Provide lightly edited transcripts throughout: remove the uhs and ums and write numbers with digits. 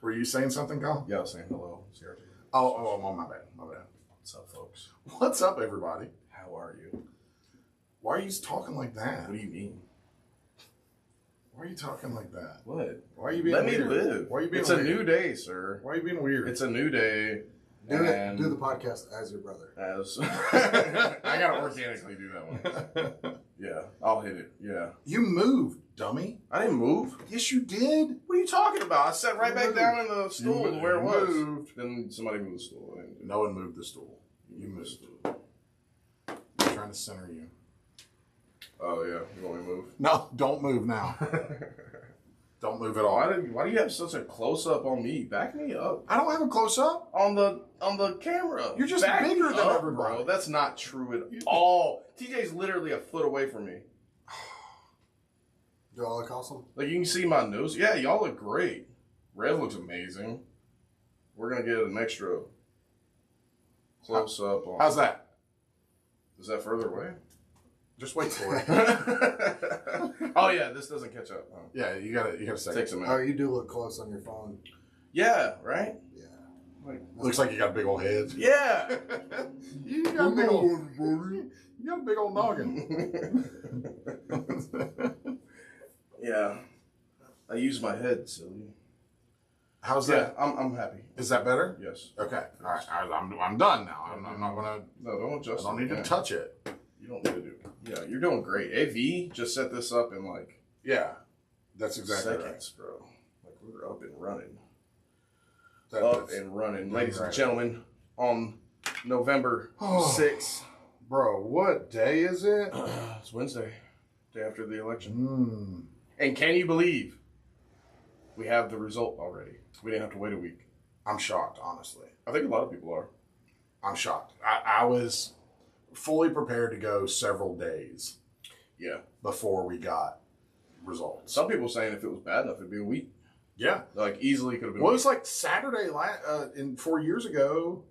Were you saying something, Kyle? Yeah, I was saying hello. Oh, my bad. What's up, folks? What's up, everybody? How are you? Why are you talking like that? What do you mean? Why are you talking like that? What? Why are you being Let weird? me live. Why are you being It's weird? a new day, sir. Why are you being weird? It's a new day. Do the podcast as your brother. As I gotta organically do that one. Yeah, I'll hit it. Yeah. You moved, dummy. I didn't move. Yes, you did. What are you talking about? I sat right back down in the stool You where it was. moved. Then somebody moved the stool. No one moved the stool. You moved. I'm trying to center you. Oh yeah, you want me to move? No, don't move now. Don't move at all. Why do you have such a close up on me? Back me up. I don't have a close up. On the camera. You're just Back bigger me than up, everybody. bro. That's not true at all. TJ's literally a foot away from me. Do I look awesome? Like, you can see my nose. Yeah, y'all look great. Rev looks amazing. We're going to get an extra close up on. How's that? Is that further away? Just wait for it. Oh, yeah, this doesn't catch up. Huh? Yeah, you gotta say. Takes a minute. Oh, you do look close on your phone. Yeah, right? Yeah. Like, Looks like you got a big old head. yeah. You got a big old. You got a big old noggin. Yeah. I use my head, silly. How's that? I'm happy. Is that better? Yes. Okay. All right. I'm done now. I'm not gonna. No, don't adjust. I don't need to touch it. You don't need to do it. Yeah, you're doing great. AV just set this up in like Yeah, that's exactly seconds, bro. Like, we're up and running. right. Up and running. Ladies and gentlemen, on November 6th. Bro, what day is it? It's Wednesday, day after the election. Mm, And can you believe we have the result already? We didn't have to wait a week. I'm shocked, honestly. I think a lot of people are. I'm shocked. I was fully prepared to go several days Yeah. before we got results. Some people saying if it was bad enough, it'd be a week. Yeah. Like, easily could have been Well, a it's like Saturday, 4 years ago,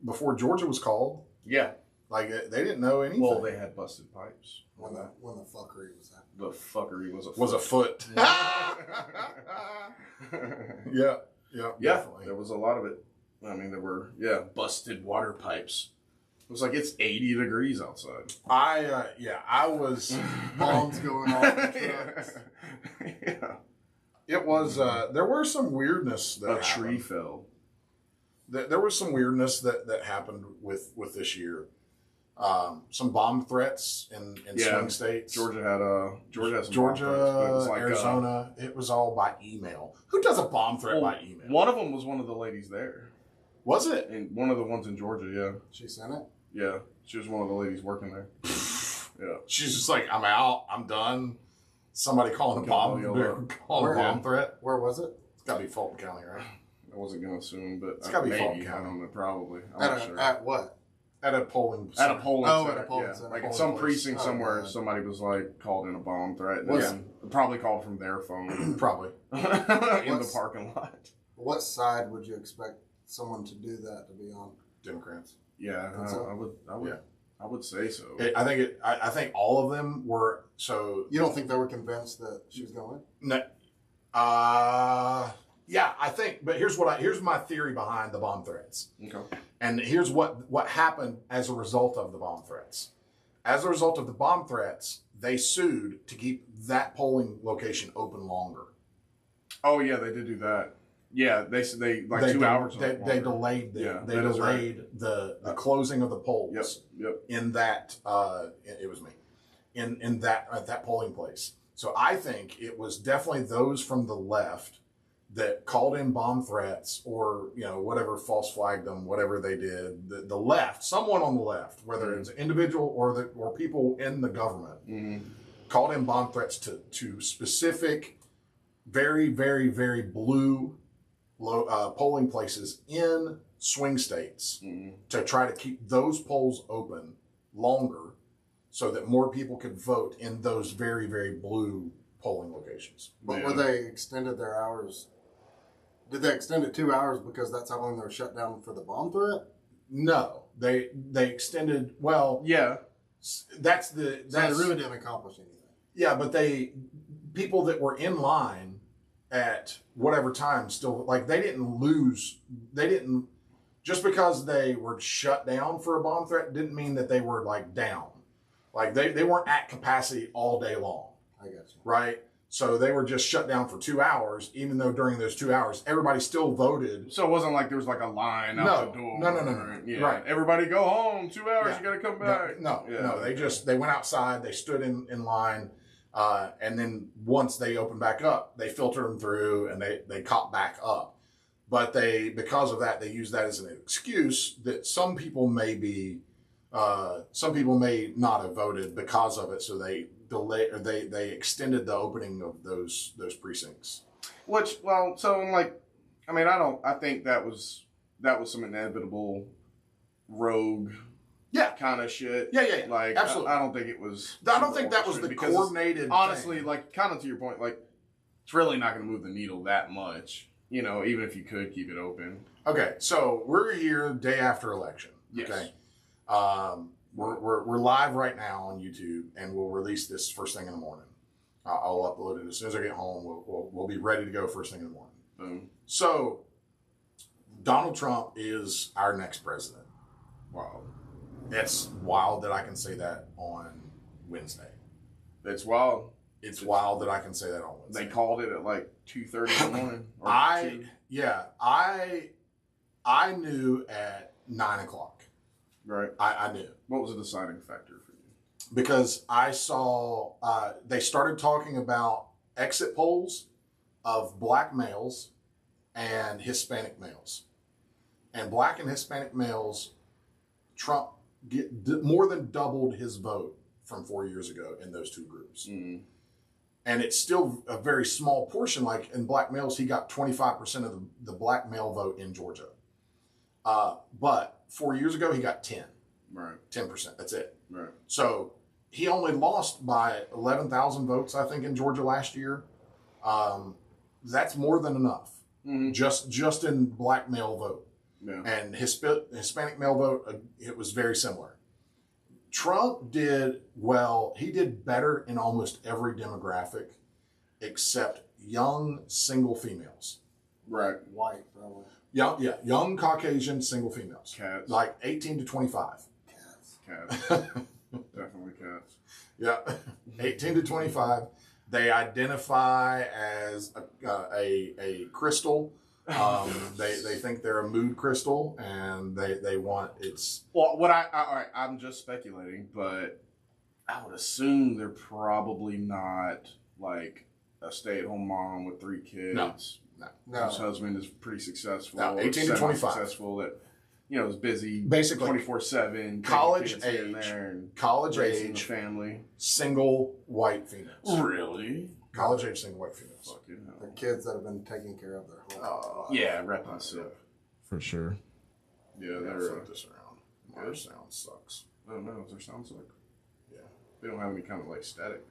before Georgia was called. week. Yeah. Like, they didn't know anything. Well, they had busted pipes. When the fuckery was happening. The fuckery was a was a foot. Yeah, Yeah, definitely. there was a lot of it. I mean, there were, busted water pipes. It was like, it's 80 degrees outside. I was. Bombs going off the trucks. Yeah. It was. There were some weirdness that A happened. tree fell. There was some weirdness that happened with this year. Some bomb threats in swing states. Georgia had some bomb threats, but it was like, Arizona. It was all by email. Who does a bomb threat by email? One of them was one of the ladies there. Was it? And one of the ones in Georgia, yeah. She sent it? Yeah. She was one of the ladies working there. Yeah. She's just like, I'm out. I'm done. Somebody calling a bomb threat. Where was it? It's got to be Fulton County, right? I wasn't going to assume, but It's gotta be maybe. Fulton I County. don't know, probably. I'm not sure. At what? At a polling. At a polling Oh, center. at a polling yeah. center. Like in Polling some place. precinct Oh, somewhere, yeah. somebody was like called in a bomb threat. And Was- then probably called from their phone Probably. in the What's- parking lot. What side would you expect someone to do that to be on? Democrats. Yeah, Think so? I would say so. I think all of them were so. You don't think they were convinced that she was going to win? No, yeah, I think. But here's my theory behind the bomb threats, Okay. and here's what happened as a result of the bomb threats. As a result of the bomb threats, they sued to keep that polling location open longer. Oh yeah, they did do that. Yeah, they said they 2 hours. They delayed the Yeah, they that is right. delayed the closing of the polls. Yep. In that it was me in that at that polling place. So I think it was definitely those from the left that called in bomb threats or whatever, false flagged them, whatever they did. The left, someone on the left, whether it's an individual or people in the government, called in bomb threats to specific, very very very blue polling places in swing states to try to keep those polls open longer so that more people could vote in those very, very blue polling locations. But were they extended their hours? Did they extend it 2 hours because that's how long they were shut down for the bomb threat? No, they extended, well, Yeah. that's So they really didn't accomplish anything. yeah, but people that were in line at whatever time still, like, they didn't lose. They didn't, just because they were shut down for a bomb threat didn't mean that they were, like, down. Like, they weren't at capacity all day long. I got you. Right? So they were just shut down for 2 hours, even though during those 2 hours, everybody still voted. So it wasn't like there was like a line out the door. No. Yeah. Right. Everybody go home. 2 hours. Yeah. You got to come back. No. They went outside. They stood in line. And then once they opened back up, they filtered them through and they caught back up. But because of that, they use that as an excuse that some people may not have voted because of it. So they extended the opening of those precincts. Which, well, so I'm like, I mean, I think that was some inevitable rogue kind of shit. Yeah. Like, absolutely. I don't think it was. I don't think that was the coordinated. Honestly, thing. like, kind of to your point, like, it's really not going to move the needle that much, even if you could keep it open. Okay, so we're here day after election. Yes. Okay. We're live right now on YouTube, and we'll release this first thing in the morning. I'll upload it as soon as I get home. We'll be ready to go first thing in the morning. Boom. So, Donald Trump is our next president. Wow. It's wild that I can say that on Wednesday. It's wild. It's wild that I can say that on Wednesday. They called it at like 2:30 in the morning. I knew at 9:00. Right. I knew. What was the deciding factor for you? Because I saw they started talking about exit polls of black males and Hispanic males. And black and Hispanic males, Trump more than doubled his vote from 4 years ago in those two groups. Mm. And it's still a very small portion. Like in black males, he got 25% of the black male vote in Georgia. But 4 years ago, he got 10. Right. 10%. That's it. Right. So he only lost by 11,000 votes, I think, in Georgia last year. That's more than enough. Mm-hmm. Just in black male vote. Yeah. And Hispanic male vote, it was very similar. Trump did well. He did better in almost every demographic except young single females. Right. White, probably. Young Caucasian single females. Cats. Like 18 to 25. Cats. Definitely cats. Yeah. 18 to 25. They identify as a crystal. They think they're a mood crystal, and they want it's. Well, all right, I'm just speculating, but I would assume they're probably not like a stay-at-home mom with 3 kids. No. Whose husband is pretty successful. No, 18 to 25. Successful that is busy Basically 24/7. College age. Here and there and college raising age the family. Single white females. Really? College age single white females. Fucking hell. The kids that have been taking care of their whole life. Yeah, repping sip. For sure. Yeah, They're they're. flip this around. Our sound sucks. I don't know. Their sounds like. Yeah. They don't have any kind of like static.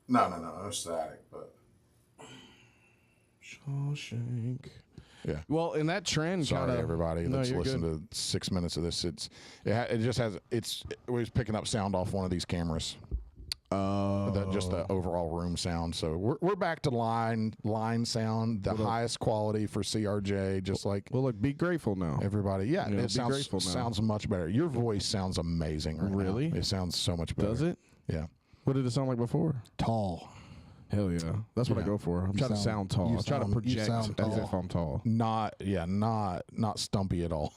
No static, but Shawshank. Yeah. Well, in that trend, Sorry, everybody that's you're listened to 6 minutes of this. It just has it was picking up sound off one of these cameras. Just the overall room sound. So we're back to line sound, the highest quality for CRJ. Just like Well, look, be grateful now. everybody. Yeah, Yeah, be it grateful now. sounds much better. Your voice sounds amazing. Right Really? now. It sounds so much better. Does it? Yeah. What did it sound like before? Tall. Hell yeah. That's what I Yeah. go for. I'm trying to sound tall. I try to project sound as tall. if I'm tall. Not stumpy at all.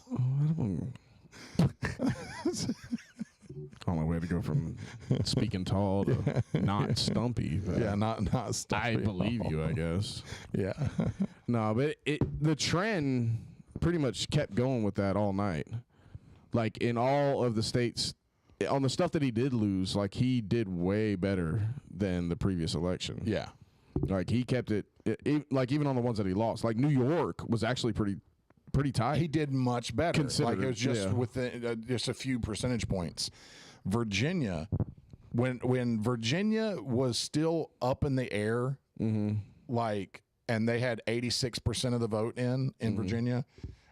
On my way to go from speaking tall to not stumpy. But Yeah, not stumpy. I at believe all. you, I guess. Yeah. No, but the trend pretty much kept going with that all night. Like in all of the states, on the stuff that he did lose, like he did way better than the previous election. Yeah. Like he kept it, like even on the ones that he lost. Like New York was actually pretty tight. He did much better. Considered, Like it was just yeah. within just a few percentage points. Virginia, when Virginia was still up in the air, like, and they had 86% of the vote in Virginia,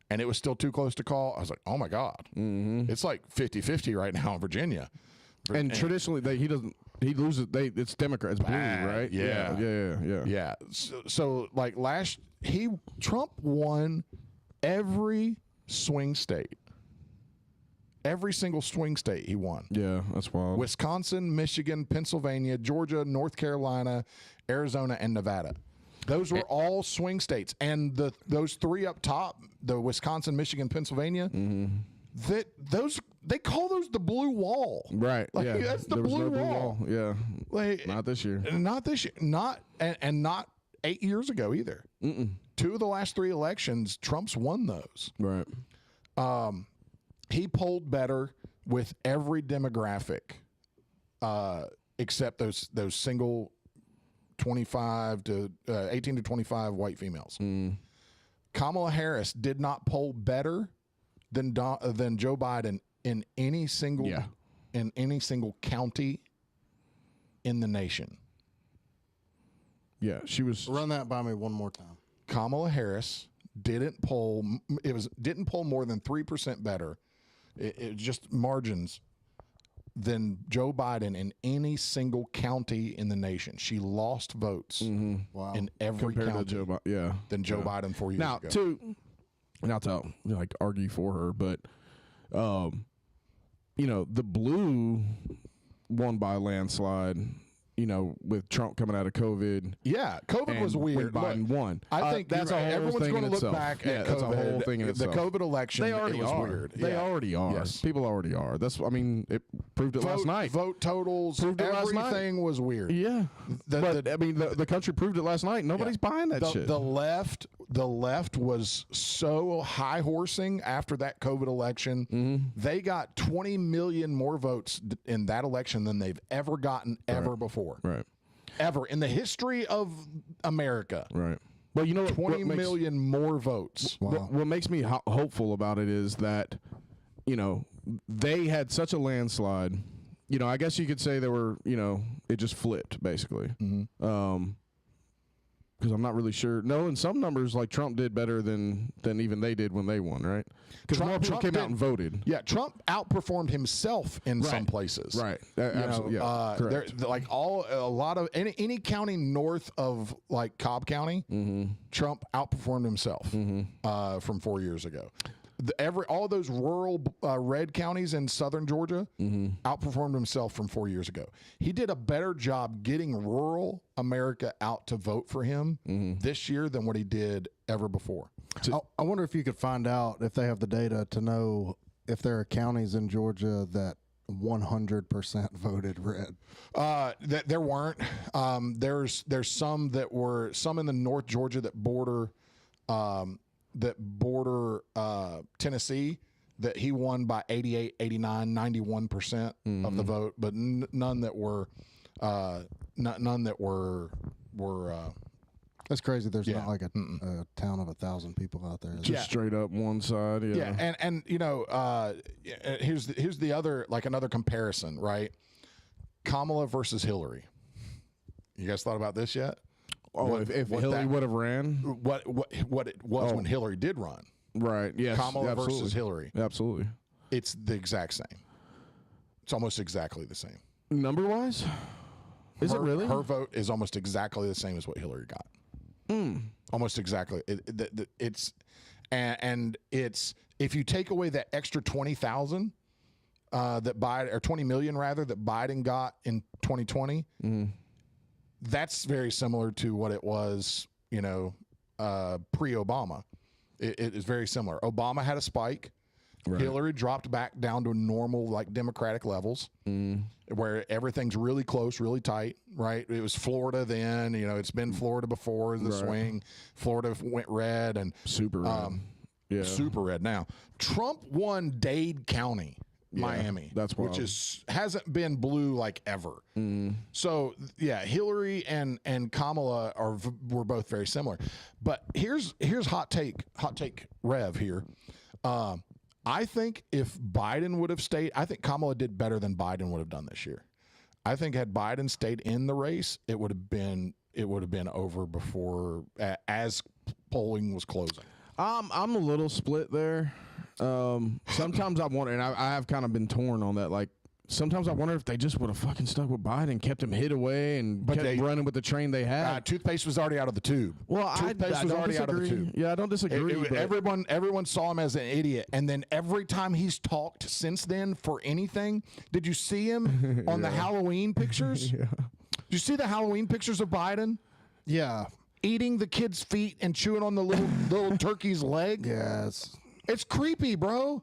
and it was still too close to call, I was like, oh my God. It's like 50-50 right now in Virginia. and traditionally, he doesn't. He loses. It's Democrats, blue, Bad. right? Yeah. Yeah. So like Trump won every swing state. Every single swing state he won. Yeah, that's wild. Wisconsin, Michigan, Pennsylvania, Georgia, North Carolina, Arizona, and Nevada. Those were all swing states. And those three up top, the Wisconsin, Michigan, Pennsylvania, they call those the blue wall. Right. Like, yeah. that's the There was blue no wall. Yeah. Like, Not this year. Not this year. Not not 8 years ago either. Two of the last three elections, Trump's won those. Right. He polled better with every demographic, except those single 25 to 18 to 25 white females. Kamala Harris did not poll better than Joe Biden in any single county in the nation. Yeah, she was. Run that by me one more time. Kamala Harris didn't poll more than 3% better. It just margins than Joe Biden in any single county in the nation. She lost votes Wow. in every compared county to Joe Biden. Yeah. than Joe Biden 4 years ago. Not to like argue for her, but the blue won by a landslide. With Trump coming out of COVID. Yeah, COVID was weird. When Biden won. I think that's a whole everyone's thing going in to look itself. back Yeah, at that's COVID. a whole thing in the itself. COVID election. They already it was are. weird. They Yeah. already are. Yes. People already are. It proved it last night. Vote totals. Proved it last night. Everything was weird. Yeah, The- the country proved it last night. Nobody's buying that shit. The left was so high horsing after that COVID election. They got 20 million more votes in that election than they've ever gotten ever before. Right. Ever in the history of America. Right. But you know what? 20 million more votes. What makes me hopeful about it is that, they had such a landslide. I guess you could say they were, it just flipped basically. Because I'm not really sure. No, in some numbers, like Trump did better than even they did when they won, right? Because more people came out and voted. Yeah, Trump outperformed himself in some places. Right. Absolutely. Correct. Any county north of like Cobb County, Trump outperformed himself from 4 years ago. All those rural red counties in southern Georgia outperformed himself from 4 years ago. He did a better job getting rural America out to vote for him this year than what he did ever before. I wonder if you could find out if they have the data to know if there are counties in Georgia that 100% voted red. There weren't. There's some that were some in the North Georgia that border Tennessee that he won by 88, 89, 91% of the vote, but none that were That's crazy. There's not like a town of 1,000 people out there. Just straight up one side. Yeah. Yeah, and here's the other, like, another comparison, right? Kamala versus Hillary. You guys thought about this yet? Oh, if Hillary would have ran, what it was when Hillary did run, right? Yes, Kamala versus Hillary. Absolutely, it's the exact same. It's almost exactly the same. Number wise, is it really? Her vote is almost exactly the same as what Hillary got. Almost exactly. It's if you take away that extra 20,000 that Biden, or 20 million rather, that Biden got in 2020. That's very similar to what it was, pre-Obama. It is very similar. Obama had a spike. Right. Hillary dropped back down to normal, like, Democratic levels, where everything's really close, really tight, right? It was Florida then. It's been Florida before the swing. Florida went red and super red. Super red now. Trump won Dade County. Miami, that's wild. Which hasn't been blue like ever. So Hillary and Kamala were both very similar. But here's hot take Rev here. I think if Biden would have stayed, I think Kamala did better than Biden would have done this year. I think had Biden stayed in the race, it would have been over before as polling was closing. I'm a little split there. Sometimes I wonder, and I have kind of been torn on that. Like, sometimes I wonder if they just would have fucking stuck with Biden, kept him hid away, and kept running with the train they had. Toothpaste was already out of the tube. Well, Toothpaste was already out of the tube. Yeah, I don't disagree. Everyone saw him as an idiot, and then every time he's talked since then for anything, did you see him on the Halloween pictures? Yeah. Did you see the Halloween pictures of Biden? Yeah. Eating the kid's feet and chewing on the little turkey's leg? Yeah. It's creepy, bro.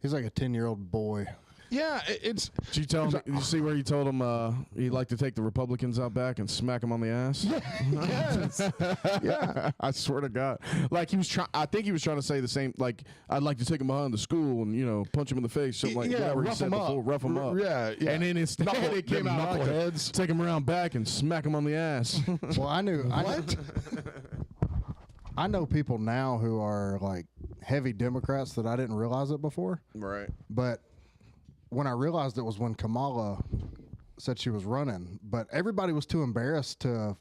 He's like a 10-year-old boy. Yeah, it's. Did you tell him? You see where he told him he'd like to take the Republicans out back and smack them on the ass? Yes. Yeah. I swear to God. Like he was trying. I think he was trying to say the same. Like I'd like to take him behind the school and punch him in the face. Something like whatever he said before. Rough him up. Yeah. And then instead it came out like knuckleheads. Take him around back and smack him on the ass. Well, I know people now who are like heavy Democrats that I didn't realize it before. Right. But when I realized it was when Kamala said she was running, but everybody was too embarrassed to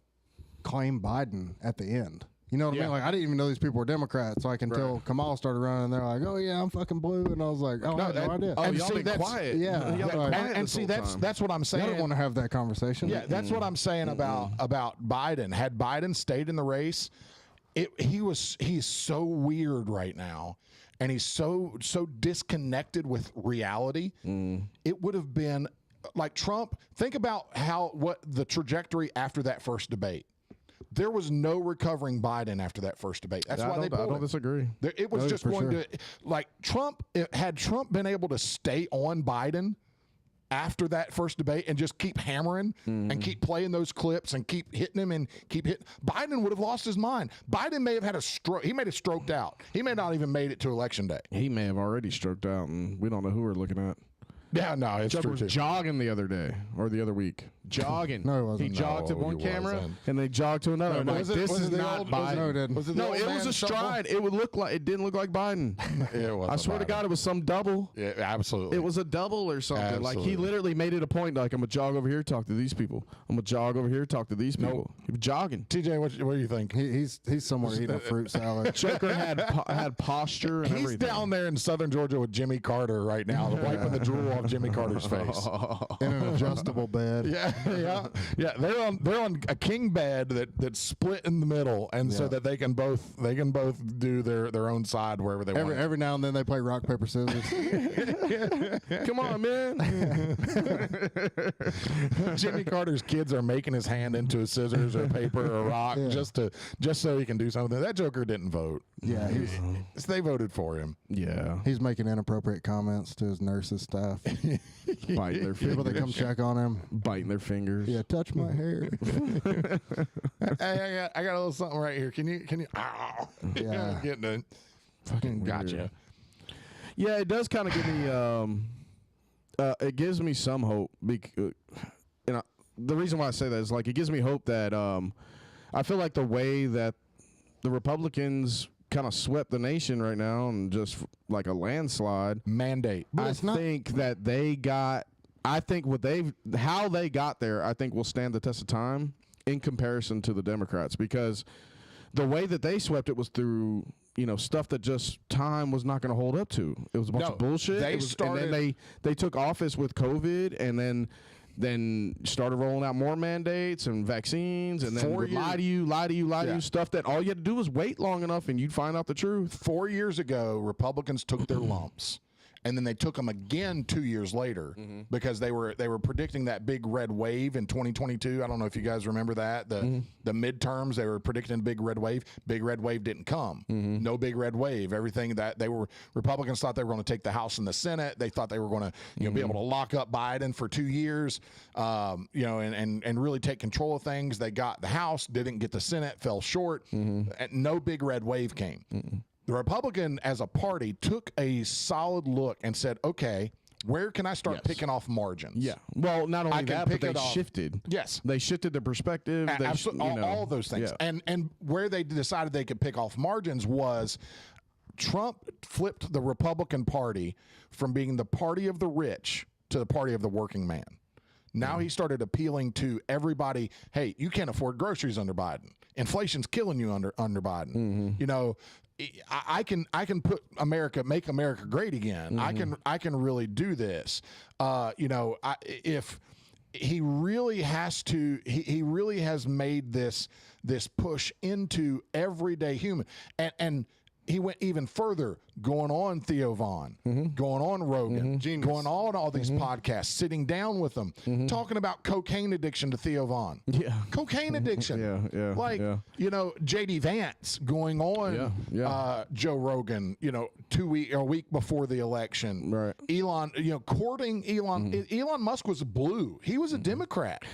claim Biden at the end. You know what I mean? Like, I didn't even know these people were Democrats. Like, until Kamala started running, they're like, "Oh yeah, I'm fucking blue," and I was like, "Oh, I had no idea." Oh, And y'all see, been that's- quiet. yeah. Y'all been Right. quiet And this see, whole that's time. that's what I'm I saying. don't want to have that conversation. Yeah, that's what I'm saying about Biden. Had Biden stayed in the race, he's so weird right now, and he's so disconnected with reality. It would have been like Trump. Think about what the trajectory after that first debate. There was no recovering Biden after that first debate. That's why they pulled I don't it. disagree. It was just for going sure. to like Trump. Had Trump been able to stay on Biden after that first debate and just keep hammering and keep playing those clips and keep hitting him and keep hitting, Biden would have lost his mind. Biden may have had a stroke. He may have stroked out. He may not even made it to election day. He may have already stroked out, and we don't know who we're looking at. Yeah, no, it's Chuck true was too. jogging the other day or the other week. Jogging. No, he wasn't. He jogged to No, one he camera wasn't. and they jogged to another. I'm like, Was it- this was is it the not old- Biden. No, it didn't. Was it the No, old it man was a shuffle? stride. It didn't look like Biden. It wasn't I swear to Biden. God, it was some double. Yeah, absolutely. It was a double or something. Like he Absolutely. literally made it a point. Like I'm gonna jog over here, talk to these people. I'm gonna jog over here, talk to these people. He was jogging. TJ, what do you think? He's somewhere eating a fruit salad. Joker had posture and He's everything. down there in southern Georgia with Jimmy Carter right now, wiping the drool off Jimmy Carter's face. In an adjustable bed. Yeah. They're on a king bed that's split in the middle, and so that they can both do their own side wherever they want. Every now and then they play rock, paper, scissors. Come on, man. Jimmy Carter's kids are making his hand into a scissors or paper or rock just so he can do something. That Joker didn't vote. Yeah, They voted for him. Yeah. he's making inappropriate comments to his nurses staff. Biting their People that come fingers. check on him. Biting their fingers. Yeah, touch my hair. Hey, I got a little something right here. Can you? Ow. Yeah. Getting it. Fucking Gotcha. weird. Yeah, it does kind of give me. It gives me some hope. The reason why I say that is like it gives me hope that I feel like the way that the Republicans kind of swept the nation right now and just like a landslide. Mandate. But I it's not- think that they got. I think how they got there, I think will stand the test of time in comparison to the Democrats, because the way that they swept it was through stuff that just time was not going to hold up to. It was a bunch of bullshit. And then they took office with COVID, and then started rolling out more mandates and vaccines, and then would lie to you, stuff that all you had to do was wait long enough and you'd find out the truth. 4 years ago, Republicans took their lumps, and then they took them again 2 years later because they were predicting that big red wave in 2022. I don't know if you guys remember that the midterms. They were predicting a big red wave. Big red wave didn't come. No big red wave. Everything that Republicans thought they were going to take the House and the Senate. They thought they were going to be able to lock up Biden for 2 years. And really take control of things. They got the House, didn't get the Senate, fell short. And no big red wave came. The Republican, as a party, took a solid look and said, okay, where can I start picking off margins? Yeah. Well, not only I can that, but pick they it off. shifted. Yes. They shifted their perspective. Absolutely. All of those things. Yeah. And where they decided they could pick off margins was Trump flipped the Republican Party from being the party of the rich to the party of the working man. Now he started appealing to everybody. Hey, you can't afford groceries under Biden. Inflation's killing you under Biden. I can make America great again. I can really do this. If he really has to, he really has made this push into everyday human, and he went even further, going on Theo Vaughn, going on Rogan, going on all these podcasts, sitting down with them, talking about cocaine addiction to Theo Vaughn. Yeah. Cocaine addiction. Yeah. J.D. Vance going on Joe Rogan, a week before the election. Right. Elon, courting Elon. Elon Musk was blue. He was a Democrat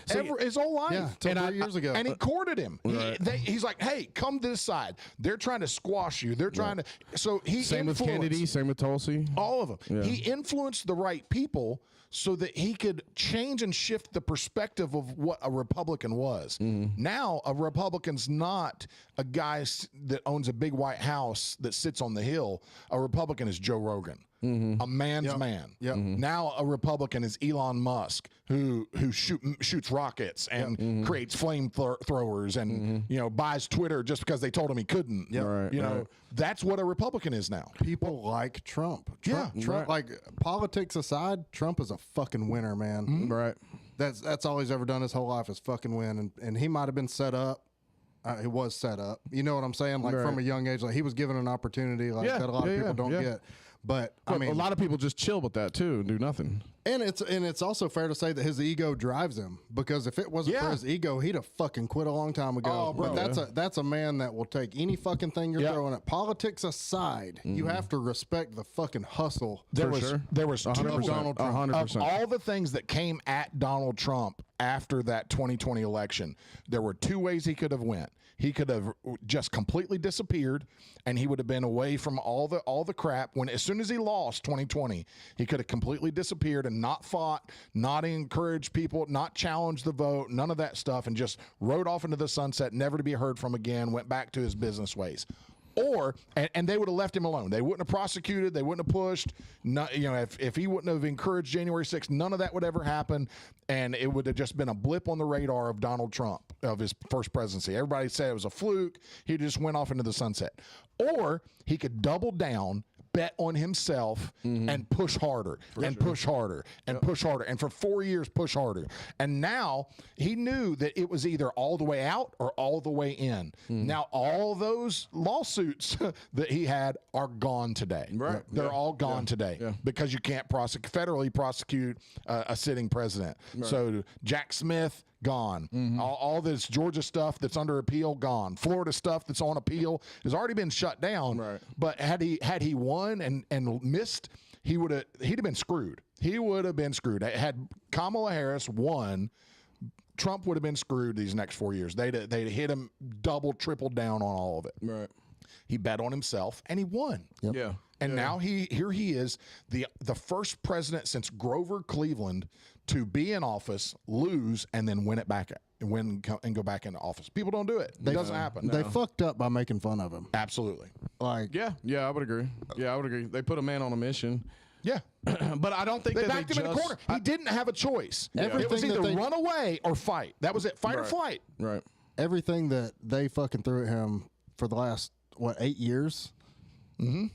his whole life. Yeah, till 3 years ago. And he courted him. Right. He's like, hey, come this side. They're trying to squash you. They're trying to. So he Same with Kennedy, same with Tulsi. all of them. Yeah. He influenced the right people so that he could change and shift the perspective of what a Republican was. Now, a Republican's not a guy that owns a big white house that sits on the hill. A Republican is Joe Rogan. A man's man. Yep. Now a Republican is Elon Musk, who shoots rockets and creates flamethrowers and buys Twitter just because they told him he couldn't. Right. That's what a Republican is now. People like Trump. Trump, Right. like politics aside, Trump is a fucking winner, man. Right. That's all he's ever done his whole life is fucking win, and he might have been set up. He was set up. You know what I'm saying? Like from a young age, like he was given an opportunity that a lot of people don't get. But I mean, a lot of people just chill with that too and do nothing. And it's also fair to say that his ego drives him, because if it wasn't for his ego, he'd have fucking quit a long time ago. Oh, bro. But that's a man that will take any fucking thing you're throwing at. Politics aside, you have to respect the fucking hustle. There was 100%. Donald Trump. 100%. Of all the things that came at Donald Trump after that 2020 election, there were two ways he could have went. He could have just completely disappeared, and he would have been away from all the crap. When as soon as he lost 2020, he could have completely disappeared and not fought, not encouraged people, not challenged the vote, none of that stuff, and just rode off into the sunset, never to be heard from again. Went back to his business ways. Or and they would have left him alone. They wouldn't have prosecuted. They wouldn't have pushed. If he wouldn't have encouraged January 6th, none of that would ever happen, and it would have just been a blip on the radar of Donald Trump, of his first presidency. Everybody said it was a fluke. He just went off into the sunset. Or he could double down, bet on himself, and push harder push harder and push harder, and for 4 years push harder. And now he knew that it was either all the way out or all the way in. Now all those lawsuits that he had are gone today. Right. They're all gone today because you can't federally prosecute a sitting president. So Jack Smith, gone. All this Georgia stuff that's under appeal, gone. Florida stuff that's on appeal has already been shut down. Right. But had he won and missed, he'd have been screwed. He would have been screwed. Had Kamala Harris won, Trump would have been screwed these next 4 years. They'd hit him double, triple down on all of it. Right. He bet on himself and he won. Yeah. And now here he is, the first president since Grover Cleveland to be in office, lose, and then win it back and go back into office. People don't do it. It doesn't happen. They fucked up by making fun of him. Absolutely. Like, Yeah, I would agree. Yeah, I would agree. They put a man on a mission. Yeah. But I don't think They that backed him in the corner. He didn't have a choice. It was Everything either that they- run away or fight. That was it. Fight or flight. Right. everything that they fucking threw at him for the last, 8 years? Mm-hmm.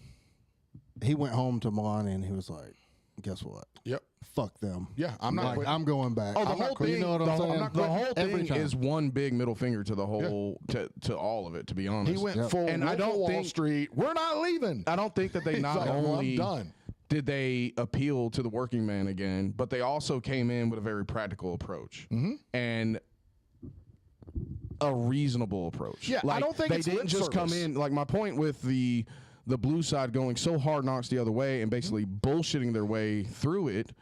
He went home to Melania and he was like, guess what? Yep. Fuck them. Yeah, I'm not. Like, quitting. I'm going back. Oh, the I'm whole not quitting. thing. You know what I'm saying? The whole Every thing time. is one big middle finger to the whole to all of it. To be honest, He went full. And I don't Wall think Street. We're not leaving. I don't think that they He's not like, well, I'm only done. did they appeal to the working man again, but they also came in with a very practical approach and a reasonable approach. Yeah, I don't think they it's didn't lip just come service. in. Like my point with the blue side going so hard knocks the other way and basically bullshitting their way through it,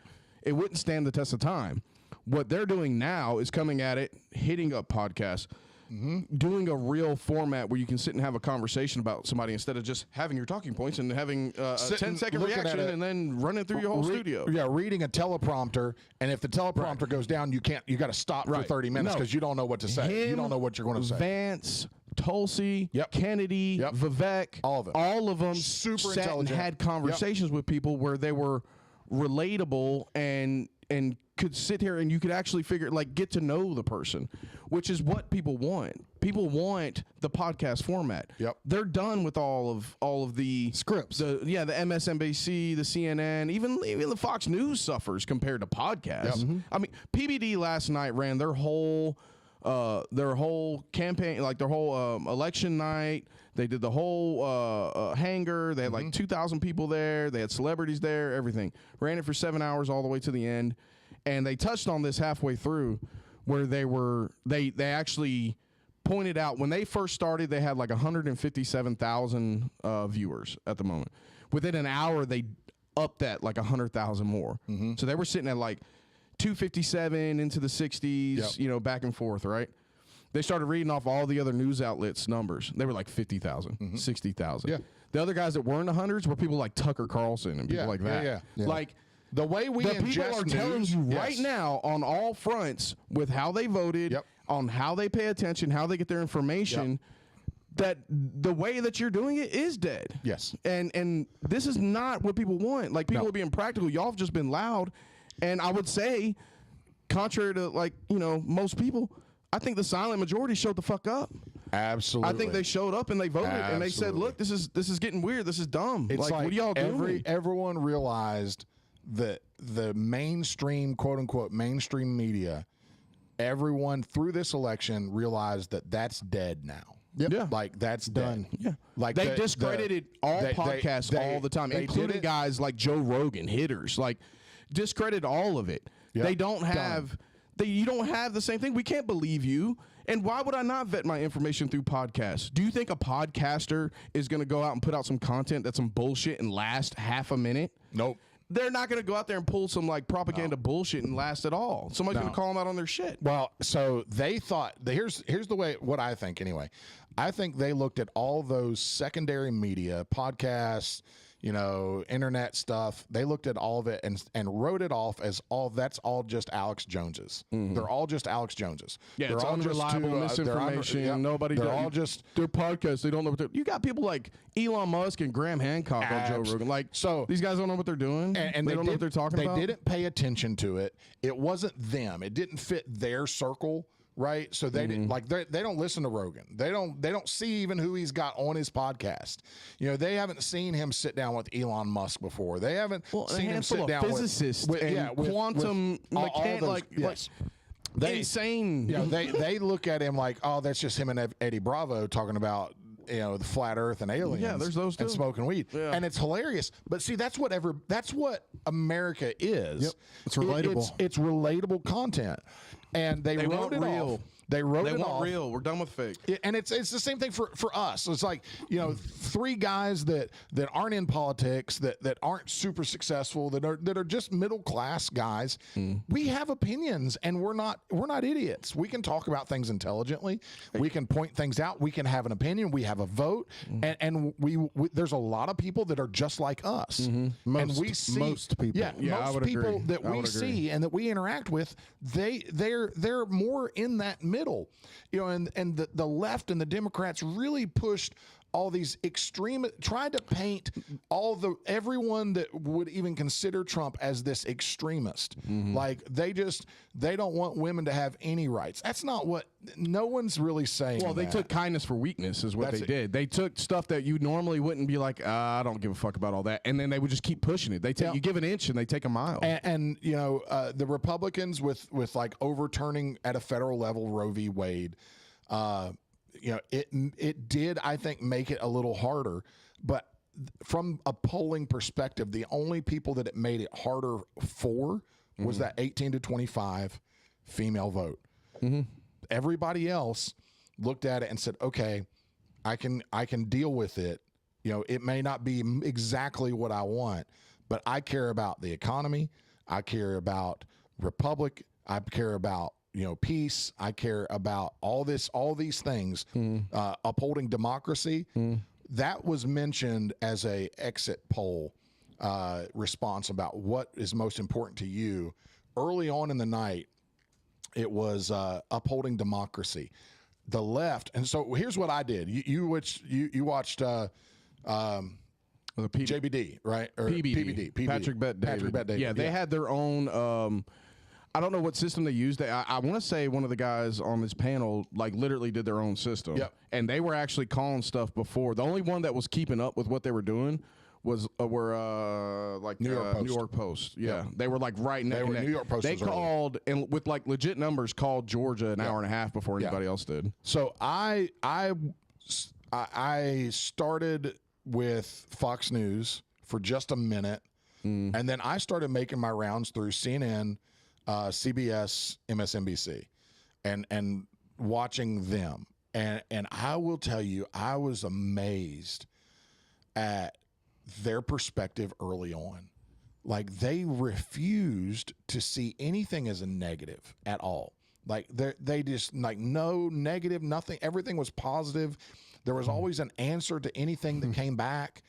it wouldn't stand the test of time. What they're doing now is coming at it, hitting up podcasts, doing a real format where you can sit and have a conversation about somebody instead of just having your talking points and having a Sitting, 10-second looking at reaction it. and then running through your whole studio. Yeah, reading a teleprompter, and if the teleprompter goes down, you got to stop for Right. 30 minutes No. because you don't know what to say. You don't know what you're going to say. Vance, Tulsi, Yep. Kennedy, Yep. Vivek, All of them. Super Super sat and intelligent. had conversations with people where they were relatable and could sit here and you could actually get to know the person, which is what people want. People want the podcast format. Yep. They're done with all of the Scripts. The MSNBC, the CNN, even the Fox News suffers compared to podcasts. Yep. I mean, PBD last night ran their whole campaign, like their whole election night. They did the whole hangar. They had like 2,000 people there. They had celebrities there, everything. Ran it for 7 hours all the way to the end. And they touched on this halfway through where they actually pointed out when they first started, they had like 157,000 viewers at the moment. Within an hour, they upped that like 100,000 more. So they were sitting at like 257 into the 60s, back and forth, right? They started reading off all the other news outlets' numbers. They were like 50,000, 60,000. Yeah. The other guys that were in the hundreds were people like Tucker Carlson and people like that. Yeah. Like The way we the people ingest are telling news, you yes. right now on all fronts with how they voted, on how they pay attention, how they get their information, that the way that you're doing it is dead. Yes. And this is not what people want. Like, people are being practical. Y'all have just been loud. And I would say, contrary to most people, I think the silent majority showed the fuck up. Absolutely. I think they showed up and they voted and they said, "Look, this is getting weird. This is dumb. It's like what are y'all doing?" Everyone realized that the mainstream, quote unquote, mainstream media, everyone through this election realized that that's dead now. Yep. Yeah. Like, that's done. Yeah. Like they discredited all podcasts all the time, including guys like Joe Rogan, hitters. Like, discredit all of it. Yep. They don't have you don't have the same thing. We can't believe you. And why would I not vet my information through podcasts? Do you think a podcaster is going to go out and put out some content that's some bullshit and last half a minute? Nope. They're not going to go out there and pull some like propaganda bullshit and last at all. Somebody's going to call them out on their shit. Well, so they thought, here's the way, what I think anyway. I think they looked at all those secondary media, podcasts, internet stuff. They looked at all of it and wrote it off as that's all just Alex Joneses. They're all just Alex Joneses. Yeah, they're it's all unreliable misinformation. Nobody. They're all just their podcasts. They don't know what they're. You got people like Elon Musk and Graham Hancock on Joe Rogan. Like, so these guys don't know what they're doing, and they don't know what they're talking about. They didn't pay attention to it. It wasn't them. It didn't fit their circle. Right, so they didn't they don't listen to Rogan. They don't see even who he's got on his podcast. They haven't seen him sit down with Elon Musk before. They haven't seen him sit down physicists with quantum mechanics, yes. Insane. They look at him like, oh, that's just him and Eddie Bravo talking about the flat Earth and aliens. Yeah, there's those too. And smoking weed, and it's hilarious. But see, that's what America is. Yep. It's relatable. It's relatable content. And they wrote it real. off. They wrote it want off. real. We're done with fake. And it's the same thing for us. It's like, three guys that aren't in politics, that aren't super successful, that are just middle class guys. We have opinions, and we're not idiots. We can talk about things intelligently. We can point things out. We can have an opinion. We have a vote, and we there's a lot of people that are just like us. And we see most people. Most people that we see and that we interact with, they're more in that middle, and the left and the Democrats really pushed all these extreme, tried to paint everyone that would even consider Trump as this extremist. Like, they don't want women to have any rights. That's not what, no one's really saying. Well, they took kindness for weakness is what they did. They took stuff that you normally wouldn't be like, I don't give a fuck about all that. And then they would just keep pushing it. You give an inch and they take a mile. And the Republicans with like overturning at a federal level Roe v. Wade, it did, I think, make it a little harder. But from a polling perspective, the only people that it made it harder for was that 18 to 25 female vote. Everybody else looked at it and said, okay, I can deal with it. It may not be exactly what I want, but I care about the economy. I care about republic. I care about peace. I care about all these things, upholding democracy. That was mentioned as a exit poll response about what is most important to you. Early on in the night, it was upholding democracy. The left, and so here's what I did. You watched PBD, right? Or PBD. Patrick Bet David. Patrick Bet David. Yeah, they had their own. I don't know what system they used. I want to say one of the guys on this panel like literally did their own system. Yep. And they were actually calling stuff before. The only one that was keeping up with what they were doing was New York Post. New York Post. Yeah. They were like right neck They and were neck. New York Post. They was early. called and with like legit numbers called Georgia an hour and a half before anybody else did. So I started with Fox News for just a minute, and then I started making my rounds through CNN, CBS, MSNBC, and watching them. And I will tell you, I was amazed at their perspective early on. Like they refused to see anything as a negative at all. Like they just like no negative, nothing. Everything was positive. There was always an answer to anything that came back.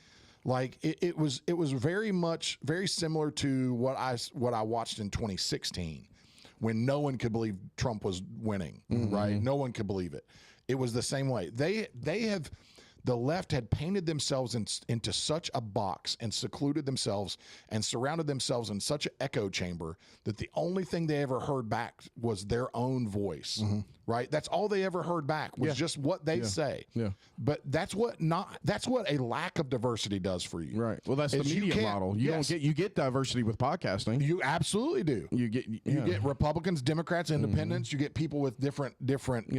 Like it was very similar to what I watched in 2016 when no one could believe Trump was winning, right? No one could believe it. It was the same way. The left had painted themselves into such a box and secluded themselves and surrounded themselves in such an echo chamber that the only thing they ever heard back was their own voice, right? That's all they ever heard back was just what they say. Yeah. But that's what a lack of diversity does for you. Right. Well, that's the Is you media can't- model. You yes. don't get diversity with podcasting. You absolutely do. You get Republicans, Democrats, Independents. You get people with different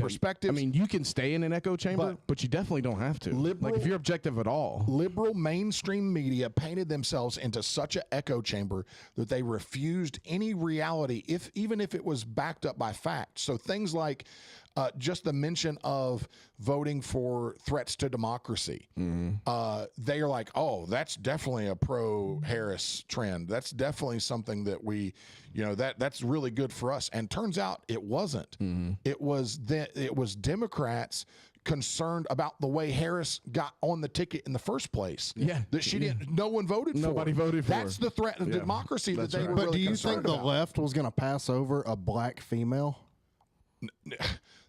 perspectives. I mean, you can stay in an echo chamber, but you definitely don't have to. Liberal- like if you're objective at all. Liberal mainstream media painted themselves into such an echo chamber that they refused any reality, even if it was backed up by fact. So things like just the mention of voting for threats to democracy. They are like, oh, that's definitely a pro-Harris trend. That's definitely something that we, that's really good for us. And turns out it wasn't. It was Democrats concerned about the way Harris got on the ticket in the first place. Yeah. That she didn't, no one voted for. Nobody voted for That's her. the threat of democracy that they were But really do you concerned think the about. left was going to pass over a black female?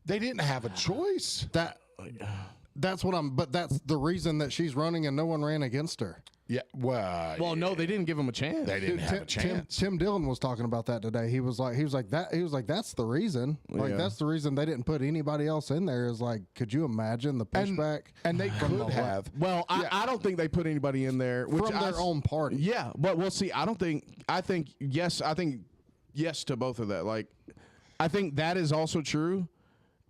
They didn't have a choice. That's what I'm. But that's the reason that she's running and no one ran against her. Yeah, Well, no, they didn't give him a chance. they didn't have a chance. Tim Dillon was talking about that today. He was like that's the reason. Like that's the reason they didn't put anybody else in there. Is like, could you imagine the pushback? And they could have. Well, I don't think they put anybody in there From their own party. Yeah, but we'll see. I think yes to both of that. Like, I think that is also true,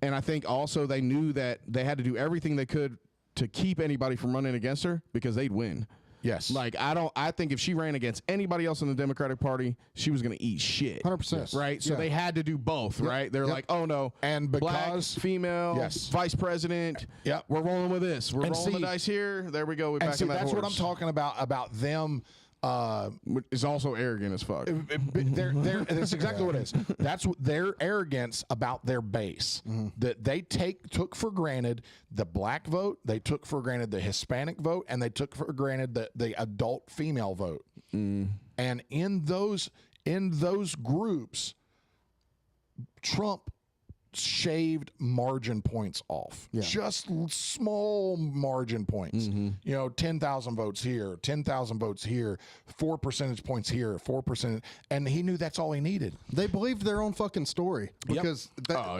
and I think also they knew that they had to do everything they could to keep anybody from running against her because they'd win. Yes. Like I think if she ran against anybody else in the Democratic Party, she was going to eat shit. 100%. Right? So they had to do both, right? They're like, "Oh no." And black, because female, vice president, we're rolling with this. We're rolling the dice here. There we go. We're back in that that's horse. what I'm talking about them Is also arrogant as fuck. that's exactly what it is. That's their arrogance about their base that they took for granted the black vote, they took for granted the Hispanic vote, and they took for granted the adult female vote. And in those groups, Trump shaved margin points off, just small margin points. 10,000 votes here, 10,000 votes here, 4 percentage points here, 4%, and he knew that's all he needed. They believed their own fucking story because they thought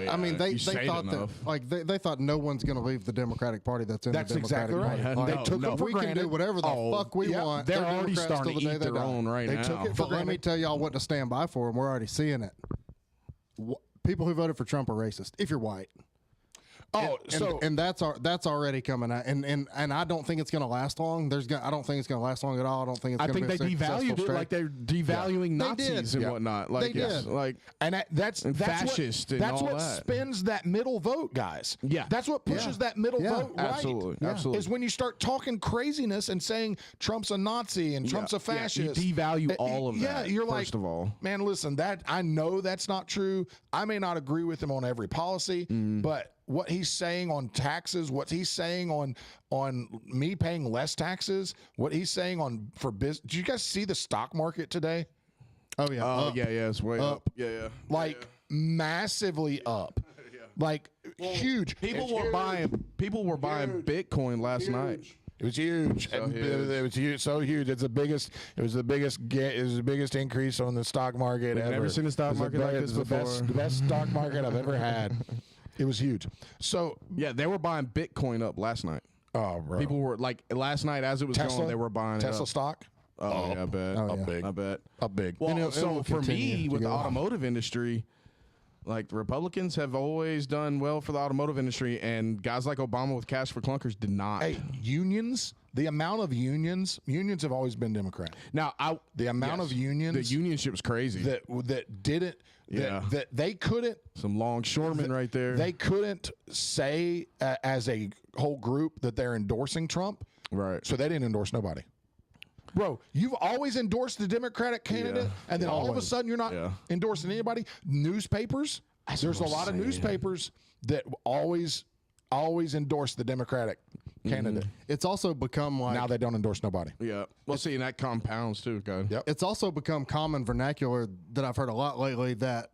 that they thought no one's going to leave the Democratic Party. That's the Democratic exactly right. Party. They took it for we granted. can do whatever the fuck we want. They're They're already Democrats starting to till the day eat they their die. own right They now. took it for But let me tell y'all what to stand by for, and we're already seeing it. People who voted for Trump are racist. If you're white. And that's already coming out, and I don't think it's going to last long. I don't think it's going to last long at all. I don't think it's. I going think to be they a successful devalued it like they're devaluing Nazis and whatnot. Like, They did. That's fascist and that's all what that. spins that middle vote, guys. Yeah. That's what pushes that middle vote right. Absolutely. Is when you start talking craziness and saying Trump's a Nazi and Trump's a fascist. You devalue all of that. Yeah, you're first of all, man, listen, that I know that's not true. I may not agree with him on every policy, but what he's saying on taxes, what he's saying on me paying less taxes, what he's saying for business. Did you guys see the stock market today? Oh yeah. it's way up. Yeah. Massively up. Like huge. People were buying Bitcoin last night. It was huge. So huge. It was huge. So huge. It was the biggest increase on the stock market We've ever. never seen a stock market like this before. The best stock market I've ever had. It was huge. So Yeah, they were buying Bitcoin up last night. oh, bro. People were like last night as it was Tesla? going, they were buying Tesla it up. stock Oh, yeah, I bet. Oh, up yeah. big. I bet. Up big. Well, And so will for continue me, to with the go up. automotive industry, like the Republicans have always done well for the automotive industry, and guys like Obama with Cash for Clunkers did not. Hey, unions. The amount of unions have always been Democrat. Now, The amount of unions the unionship was crazy. that didn't Yeah. that they couldn't Some longshoremen right there. they couldn't say as a whole group that they're endorsing Trump, right. so they didn't endorse nobody. Bro, you've always endorsed the Democratic candidate, Yeah. and then all of a Always. sudden you're not Yeah. endorsing anybody. Newspapers, there's a what I'm lot of saying. newspapers that always endorse the Democratic candidate. It's also become like Now they don't endorse nobody. Yeah. Well, see, and that compounds too, God. Yep. it's also become common vernacular that I've heard a lot lately that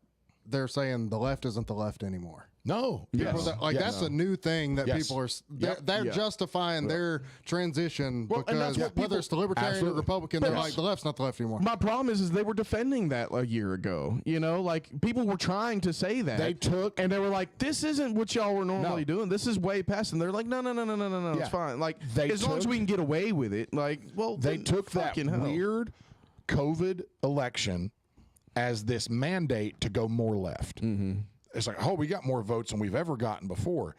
they're saying the left isn't the left anymore. No. People Yes. that- like Yes. that's a new thing that Yes. people are Yep. they're Yeah. justifying their transition Well, and because that's what whether it's the libertarian Absolutely. or Republican, they're like the left's not the left anymore. My problem is they were defending that a year ago. You know, like people were trying to say that. They took- and they were like, "This isn't what y'all were normally No. doing. This is way past." And they're like, "No, Yeah. it's fine. Like They as long as took- we can get away with it." Like, well, They then took that fucking hell. weird COVID election as this mandate to go more left. Mm-hmm. It's like, oh, we got more votes than we've ever gotten before.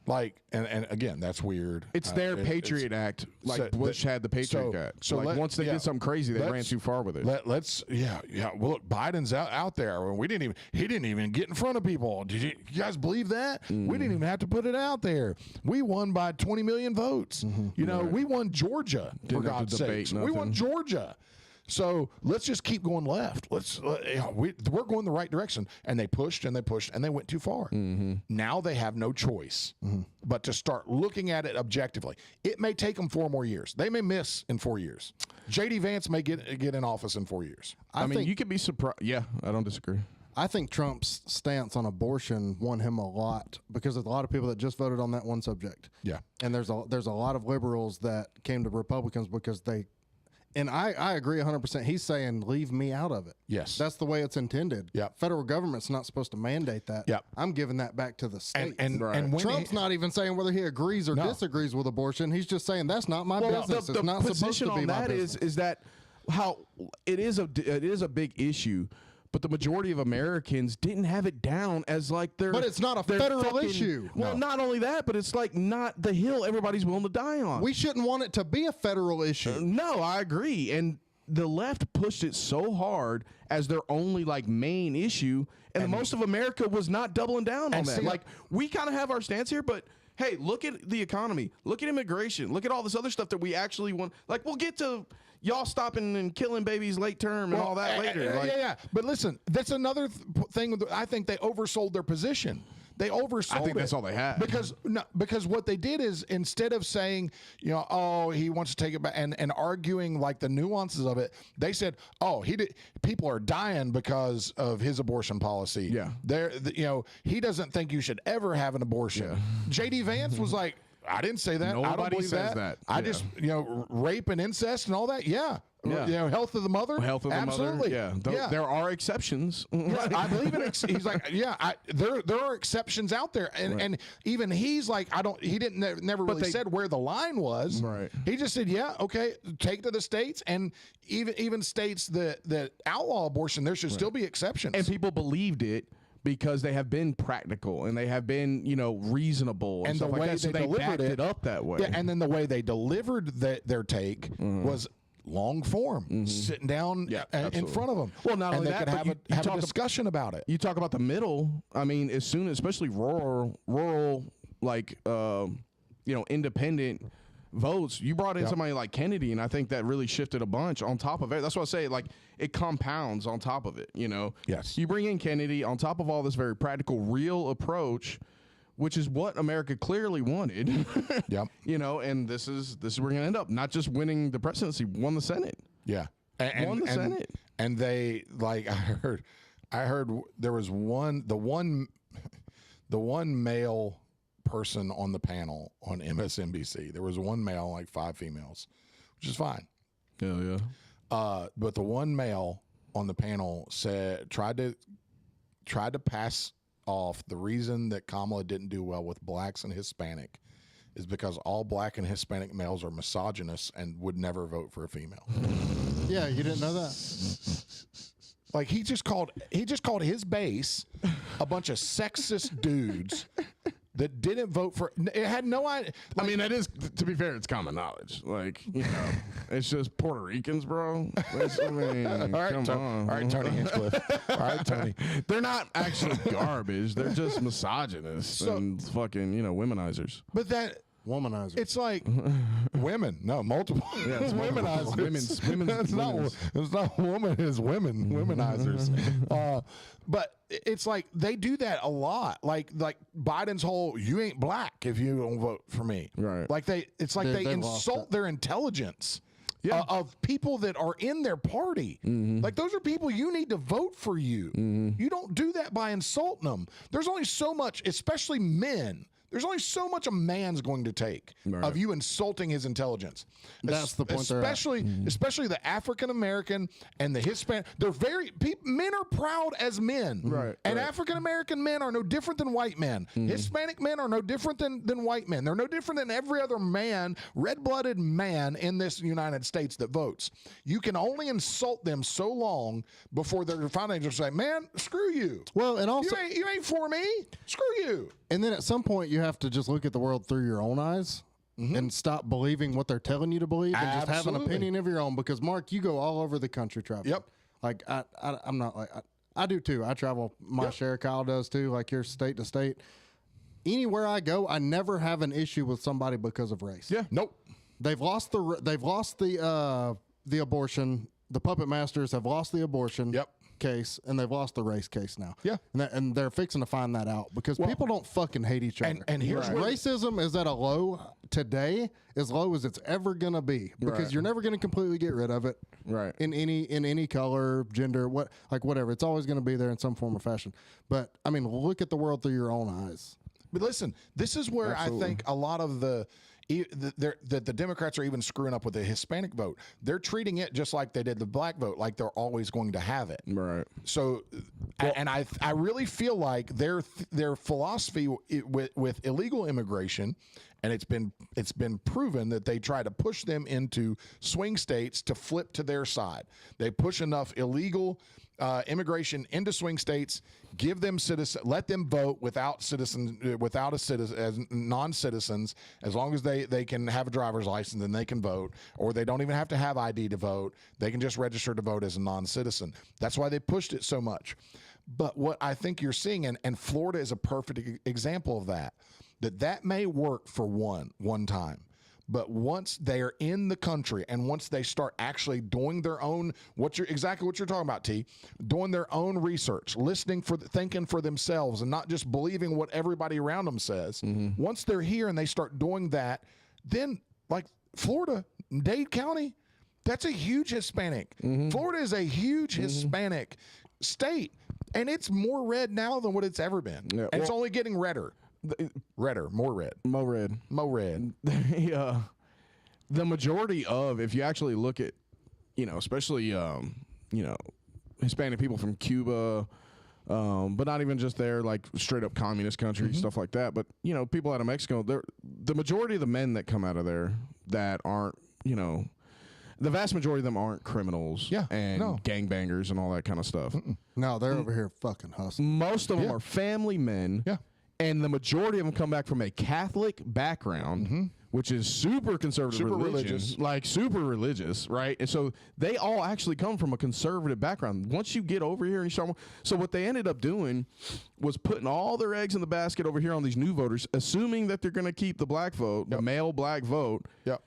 Like, and again, that's weird. It's their It's- Patriot Act, like so Bush had the Patriot so- Act. so like let- once they yeah. did something crazy, they ran Let's- too far with it. Let's yeah. Well, look, Biden's out there. He didn't even get in front of people. Did you guys believe that? We didn't even have to put it out there. We won by 20 million votes. You know, we won Georgia for Didn't have to God's debate sakes. We won nothing. Georgia. So let's just keep going left. We're going the right direction. And they pushed and they pushed and they went too far. Now they have no choice but to start looking at it objectively. It may take them 4 more years. They may miss in 4 years. J.D. Vance may get in office in 4 years. I mean, think- you could be surprised. Yeah, I don't disagree. I think Trump's stance on abortion won him a lot because there's a lot of people that just voted on that one subject. Yeah. And there's a lot of liberals that came to Republicans because they, and I agree 100%. He's saying, leave me out of it. Yes. That's the way it's intended. Yep. Federal government's not supposed to mandate that. Yep. I'm giving that back to the states. And when Trump's not even saying whether he agrees or disagrees with abortion. He's just saying that's not my business. The it's not supposed position to be on my that business. is that how it is a big issue, but the majority of Americans didn't have it down as like their. But it's not a their federal fucking- issue. Well, not only that, but it's like not the hill everybody's willing to die on. We shouldn't want it to be a federal issue. No, I agree. And the left pushed it so hard as their only like main issue, and most of America was not doubling down on that. see, Like we kind of have our stance here, but hey, look at the economy, look at immigration, look at all this other stuff that we actually want. Like we'll get to y'all stopping and killing babies late term and all that later. Like, yeah. But listen, that's another thing. I think they oversold their position. They oversold I think it. that's all they had. Because what they did is instead of saying, oh, he wants to take it back and arguing like the nuances of it, they said, oh, people are dying because of his abortion policy. Yeah. He doesn't think you should ever have an abortion. Yeah. J.D. Vance was like, I didn't say that. I don't Nobody believe says that. I Yeah. just, rape and incest and all that. Yeah. Yeah. Health of the mother. Health of the Absolutely. mother. Yeah. There are exceptions. Yeah, I believe in. He's like, there are exceptions out there, and even he's like, he didn't never really said where the line was. Right. He just said, yeah, okay, take to the states, and even states that outlaw abortion, there should still be exceptions. And people believed it because they have been practical and they have been, reasonable and the stuff like way that. So they they delivered backed it it up that way. Yeah, and then the way they delivered their take was long form, sitting down in absolutely. front of them. Well, not and only they that, could but have you a talk discussion about it. You talk about the middle. I mean, especially rural, like independent votes. You brought in somebody like Kennedy, and I think that really shifted a bunch. On top of it, that's what I say. Like it compounds on top of it. Yes. You bring in Kennedy on top of all this very practical, real approach, which is what America clearly wanted. Yep. And this is where we're gonna end up. Not just winning the presidency, won the Senate. Yeah. Won the Senate. And they like I heard there was the one male person on the panel on MSNBC. There was one male, like 5 females, which is fine. Hell yeah. But the one male on the panel tried to pass off the reason that Kamala didn't do well with blacks and Hispanic is because all black and Hispanic males are misogynists and would never vote for a female. Yeah, you didn't know that? Like he just called his base a bunch of sexist dudes that didn't vote for. It had no idea. I mean, that is, to be fair, it's common knowledge. Like, you know, it's just Puerto Ricans, bro. I mean, All right, come on. All right, Tony Hinchcliffe. All right, Tony. They're not actually garbage. They're just misogynists and fucking, you know, womenizers. But that. Womanizer. It's like women. No, multiple. Yeah, it's womenizers. It's not woman. It's women. Womenizers. But it's like they do that a lot. Like Biden's whole "you ain't black if you don't vote for me." Right. Like they insult their intelligence. Yeah. Of people that are in their party. Like those are people you need to vote for you. You don't do that by insulting them. There's only so much, especially men. There's only so much a man's going to take of you insulting his intelligence. That's the point. Especially the African American and the Hispanic. Men are proud as men. Right. And African American men are no different than white men. Hispanic men are no different than white men. They're no different than every other man, red-blooded man in this United States that votes. You can only insult them so long before they're finally just say, "Man, screw you." Well, and also You ain't for me. Screw you. And then at some point, you have to just look at the world through your own eyes and stop believing what they're telling you to believe and just have an opinion of your own. Because, Mark, you go all over the country traveling. Yep. Like, I'm not like, I do too. I travel my share. Kyle does too, like you're state to state. Anywhere I go, I never have an issue with somebody because of race. Yeah. Nope. They've lost the abortion. The puppet masters have lost the abortion. Case, and they've lost the race case now. Yeah. And they're fixing to find that out because people don't fucking hate each other. And here's where racism is at a low today, as low as it's ever gonna be, because you're never gonna completely get rid of it. Right. In any color, gender, whatever. It's always gonna be there in some form or fashion. But I mean, look at the world through your own eyes. But listen, this is where I think a lot of the Democrats are even screwing up with the Hispanic vote. They're treating it just like they did the black vote, like they're always going to have it. Right. So, and I really feel like their philosophy with illegal immigration, and it's been proven that they try to push them into swing states to flip to their side. They push enough illegal immigration into swing states, give them let them vote without as non-citizens, as long as they can have a driver's license and they can vote, or they don't even have to have ID to vote. They can just register to vote as a non-citizen. That's why they pushed it so much. But what I think you're seeing, and Florida is a perfect example of that may work for one time. But once they're in the country and once they start actually doing their own, exactly what you're talking about, T, doing their own research, thinking for themselves and not just believing what everybody around them says. Once they're here and they start doing that, then like Florida, Dade County, that's a huge Hispanic. Florida is a huge Hispanic state, and it's more red now than what it's ever been. Yeah, and it's only getting redder. More red. The majority of, if you actually look at, especially, Hispanic people from Cuba, but not even just there, like straight up communist countries, stuff like that. But, people out of Mexico, the majority of the men that come out of there that aren't, the vast majority of them aren't criminals and gangbangers and all that kind of stuff. No, they're over here fucking hustling. Most of them are family men. Yeah. And the majority of them come back from a Catholic background, which is super conservative, super religious, right? And so they all actually come from a conservative background. Once you get over here and you start, so what they ended up doing was putting all their eggs in the basket over here on these new voters, assuming that they're going to keep the black vote, the male black vote. Yep.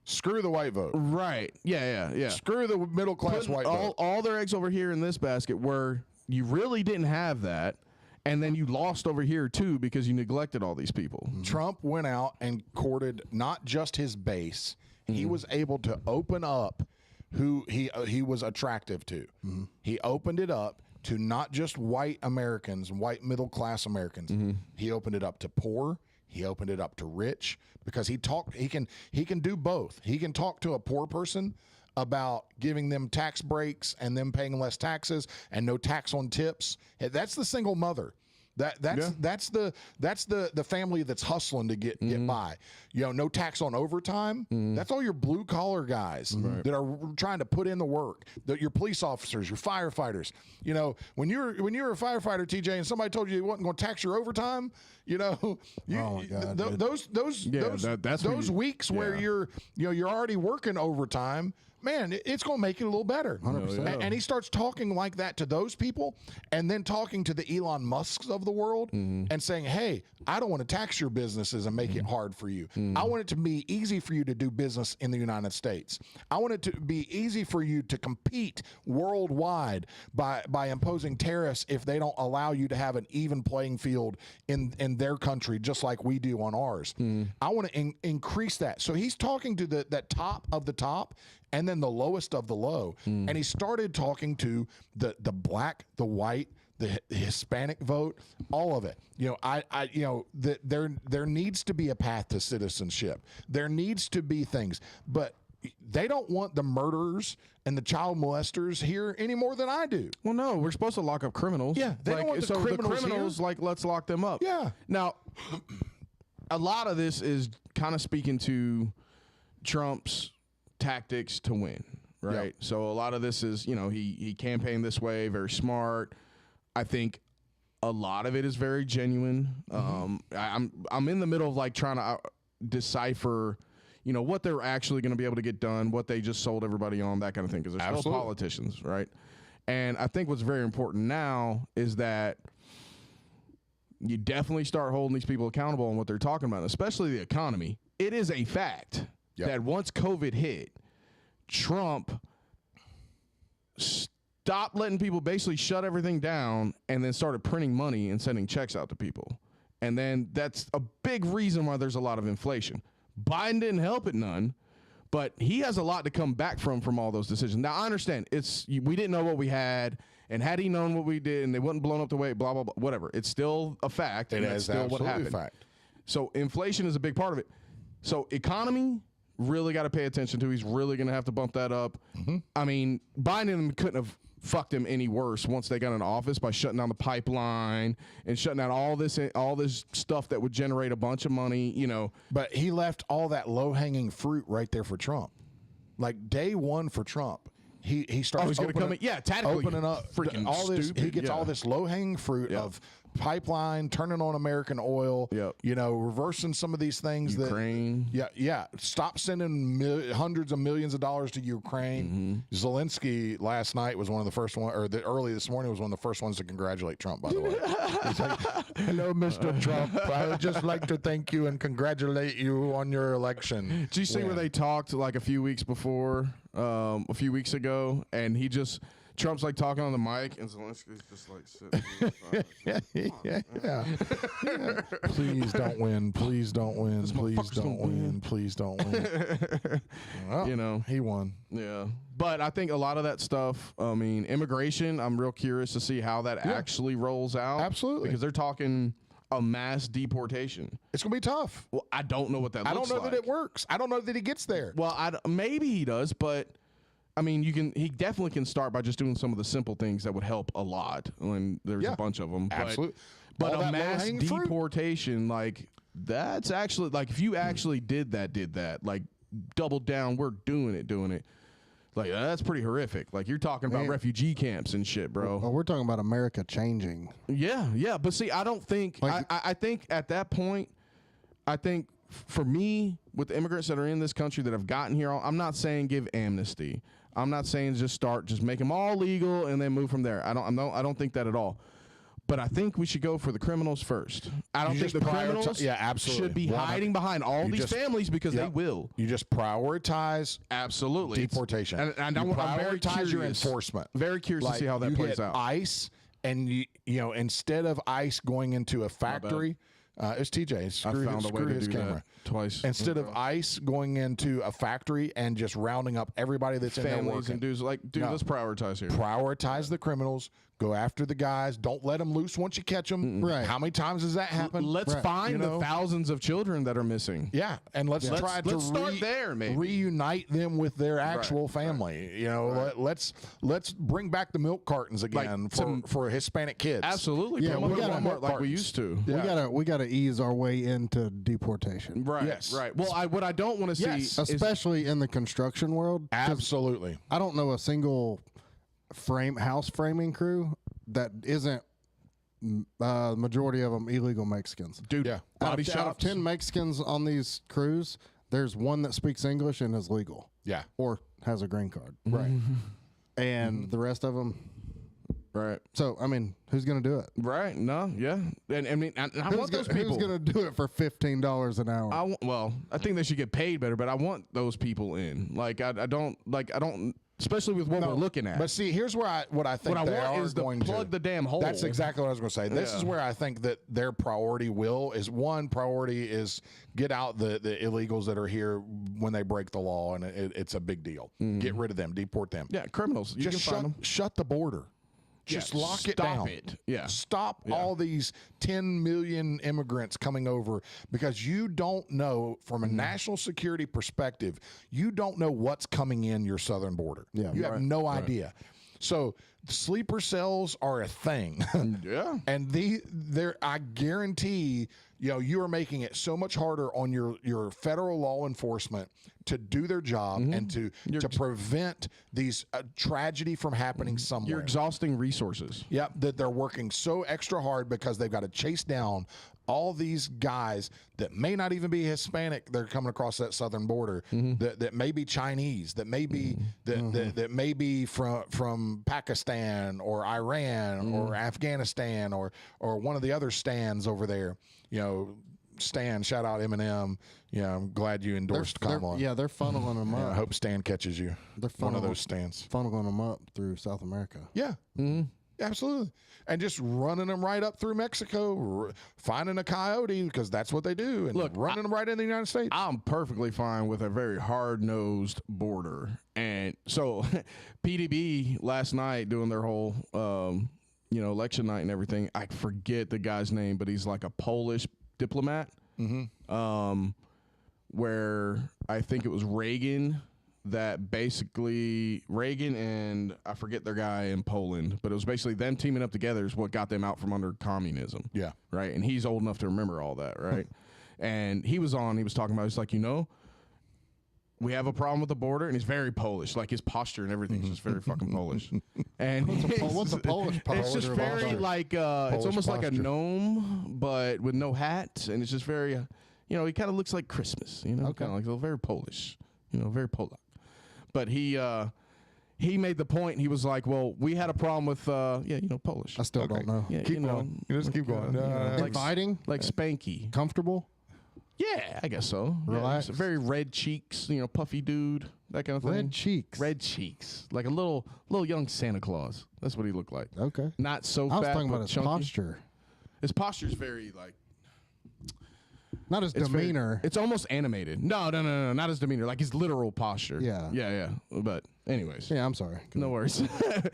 Screw the white vote. Right. Yeah. Screw the middle class white vote. All their eggs over here in this basket where you really didn't have that. And then you lost over here, too, because you neglected all these people. Trump went out and courted not just his base. He was able to open up who he was attractive to. He opened it up to not just white Americans, white middle-class Americans. He opened it up to poor. He opened it up to rich because he can do both. He can talk to a poor person about giving them tax breaks and them paying less taxes and no tax on tips. That's the single mother. That's the family that's hustling to get by. No tax on overtime. That's all your blue collar guys that are trying to put in the work. Your police officers, your firefighters. When you're a firefighter, TJ, and somebody told you they wasn't going to tax your overtime, oh my God, those weeks where you're already working overtime. Man, it's going to make it a little better. 100%. And he starts talking like that to those people and then talking to the Elon Musks of the world and saying, hey, I don't want to tax your businesses and make it hard for you. I want it to be easy for you to do business in the United States. I want it to be easy for you to compete worldwide by imposing tariffs if they don't allow you to have an even playing field in their country just like we do on ours. I want to increase that. So he's talking to that top of the top and then the lowest of the low. And he started talking to the black, the white, the Hispanic vote, all of it. There needs to be a path to citizenship. There needs to be things, but they don't want the murderers and the child molesters here any more than I do. Well, no, we're supposed to lock up criminals. Yeah, they don't want the criminals here. Let's lock them up. Yeah. Now, a lot of this is kind of speaking to Trump's tactics to win, right? Yep. So a lot of this is, he campaigned this way, very smart. I think a lot of it is very genuine. I'm in the middle of trying to decipher, what they're actually going to be able to get done, what they just sold everybody on, that kind of thing, because they're still politicians, right? And I think what's very important now is that you definitely start holding these people accountable on what they're talking about, especially the economy. It is a fact that once COVID hit, Trump stopped letting people basically shut everything down and then started printing money and sending checks out to people. And then that's a big reason why there's a lot of inflation. Biden didn't help it none, but he has a lot to come back from all those decisions. Now, I understand we didn't know what we had, and had he known what we did and they wouldn't blown up the way, blah, blah, blah, whatever. It's still a fact. It is still what happened. A fact. So inflation is a big part of it. So economy, really got to pay attention to. He's really going to have to bump that up. I mean, Biden couldn't have fucked him any worse once they got into office by shutting down the pipeline and shutting down all this stuff that would generate a bunch of money, But he left all that low-hanging fruit right there for Trump. Like day one for Trump. He starts he's going to come in. Yeah, tactically opening up freaking all this. stupid. He gets all this low-hanging fruit of pipeline, turning on American oil, reversing some of these things. Ukraine. Stop sending hundreds of millions of dollars to Ukraine. Zelensky last night was one of the first ones, or early this morning was one of the first ones to congratulate Trump, by the way. He's like, hello, Mr. Trump. I would just like to thank you and congratulate you on your election. Did you see where they talked a few weeks ago, and Trump's talking on the mic, and Zelensky's just sitting. Please don't win. Please don't win. Please don't win. Please don't win. Well, he won. Yeah. But I think a lot of that stuff, immigration, I'm real curious to see how that actually rolls out. Absolutely. Because they're talking a mass deportation. It's going to be tough. Well, I don't know what that looks like. I don't know that it works. I don't know that he gets there. Well, maybe he does, but he definitely can start by just doing some of the simple things that would help a lot. And there's a bunch of them. Absolutely. But a mass deportation, that's actually, if you actually did that, doubled down, we're doing it. That's pretty horrific. You're talking about refugee camps and shit, bro. Well, we're talking about America changing. Yeah. But see, I don't think, I think at that point, for me, with the immigrants that are in this country that have gotten here, I'm not saying give amnesty. I'm not saying just make them all legal and then move from there. I don't think that at all. But I think we should go for the criminals first. I don't think the criminals should be hiding behind all these families because they will. You just prioritize deportation. And I'm very prioritize your enforcement. Very curious to see how that plays out. ICE, and instead of ICE going into a factory It's TJ. I Screw, found a way screw to his do camera. that twice. Instead of ICE going into a factory and just rounding up everybody that's in there families working. and dudes, like, dude, No. let's prioritize here. Prioritize the criminals. Go after the guys. Don't let them loose once you catch them. Right. How many times does that happen? Let's Right. find You know? the thousands of children that are missing. Yeah, and let's try to start there, maybe. reunite them with their actual family. You know, let's bring back the milk cartons again for Hispanic kids. Absolutely. Yeah, Put we them gotta- in Walmart like we used to. We gotta ease our way into deportation. Right. Yes. Right. Well, what I don't want to see Yes. is Especially in the construction world. 'Cause Absolutely. I don't know a single house framing crew that isn't majority of them illegal Mexicans. dude. Yeah. Body out of shops. 10 Mexicans on these crews, there's one that speaks English and is legal Yeah. or has a green card. Right. And the rest of them. Right. So, I mean, who's going to do it? Right. No. Yeah. And I mean, I want those people. Who's going to do it for $15 an hour? I think they should get paid better, but I want those people in. Like, I don't, especially with what we're looking at. But see, here's what I think what I they want are is to going plug the damn hole. That's exactly what I was going to say. This Yeah. is where I think that their priority is get out the illegals that are here when they break the law, and it's a big deal. Get rid of them, deport them. Yeah, criminals. You Just can find them. shut the border. Just lock it stop down. it. Yeah. Stop all these 10 million immigrants coming over because you don't know, from a national security perspective, you don't know what's coming in your southern border. Yeah. You have no idea. So sleeper cells are a thing. Yeah. And I guarantee, you are making it so much harder on your federal law enforcement to do their job and to prevent these tragedy from happening somewhere. You're exhausting resources. Yep, that they're working so extra hard because they've got to chase down all these guys that may not even be Hispanic. They're coming across that southern border that may be Chinese, that may be that may be from Pakistan or Iran or Afghanistan or one of the other stands over there. Stan, shout out Eminem. I'm glad you endorsed Kamala. They're funneling them I up. hope Stan catches you. They're One of those stands. funneling them up through South America. Yeah. Absolutely. And just running them right up through Mexico, finding a coyote because that's what they do, and running them right into the United States. I'm perfectly fine with a very hard-nosed border. And so PDB last night doing their whole, election night and everything, I forget the guy's name, but he's like a Polish diplomat, where I think it was Reagan and I forget their guy in Poland, but it was basically them teaming up together is what got them out from under communism. Yeah. Right. And he's old enough to remember all that. Right. And he was talking about, he's like, we have a problem with the border, and he's very Polish. Like his posture and everything's just very fucking Polish. And What's a Polish posture? it's just very like it's almost like a gnome, but with no hat, and it's just very, he kind of looks like Christmas. Kind of like very Polish. Very Polak. But he made the point. He was like, "Well, we had a problem with Polish. I still don't know. Yeah, Keep going. Just keep going. like Inviting? like Spanky. Comfortable? Yeah, I guess so. Relaxed. Yeah, very red cheeks, puffy dude, that kind of thing. Red cheeks. Red cheeks, like a little young Santa Claus. That's what he looked like. Okay. Not so I was fat, talking but about his chunky. posture. His posture's very like. Not his It's demeanor. it's almost animated. No, not his demeanor. Like his literal posture. Yeah. But anyways. Yeah, I'm sorry. No worries.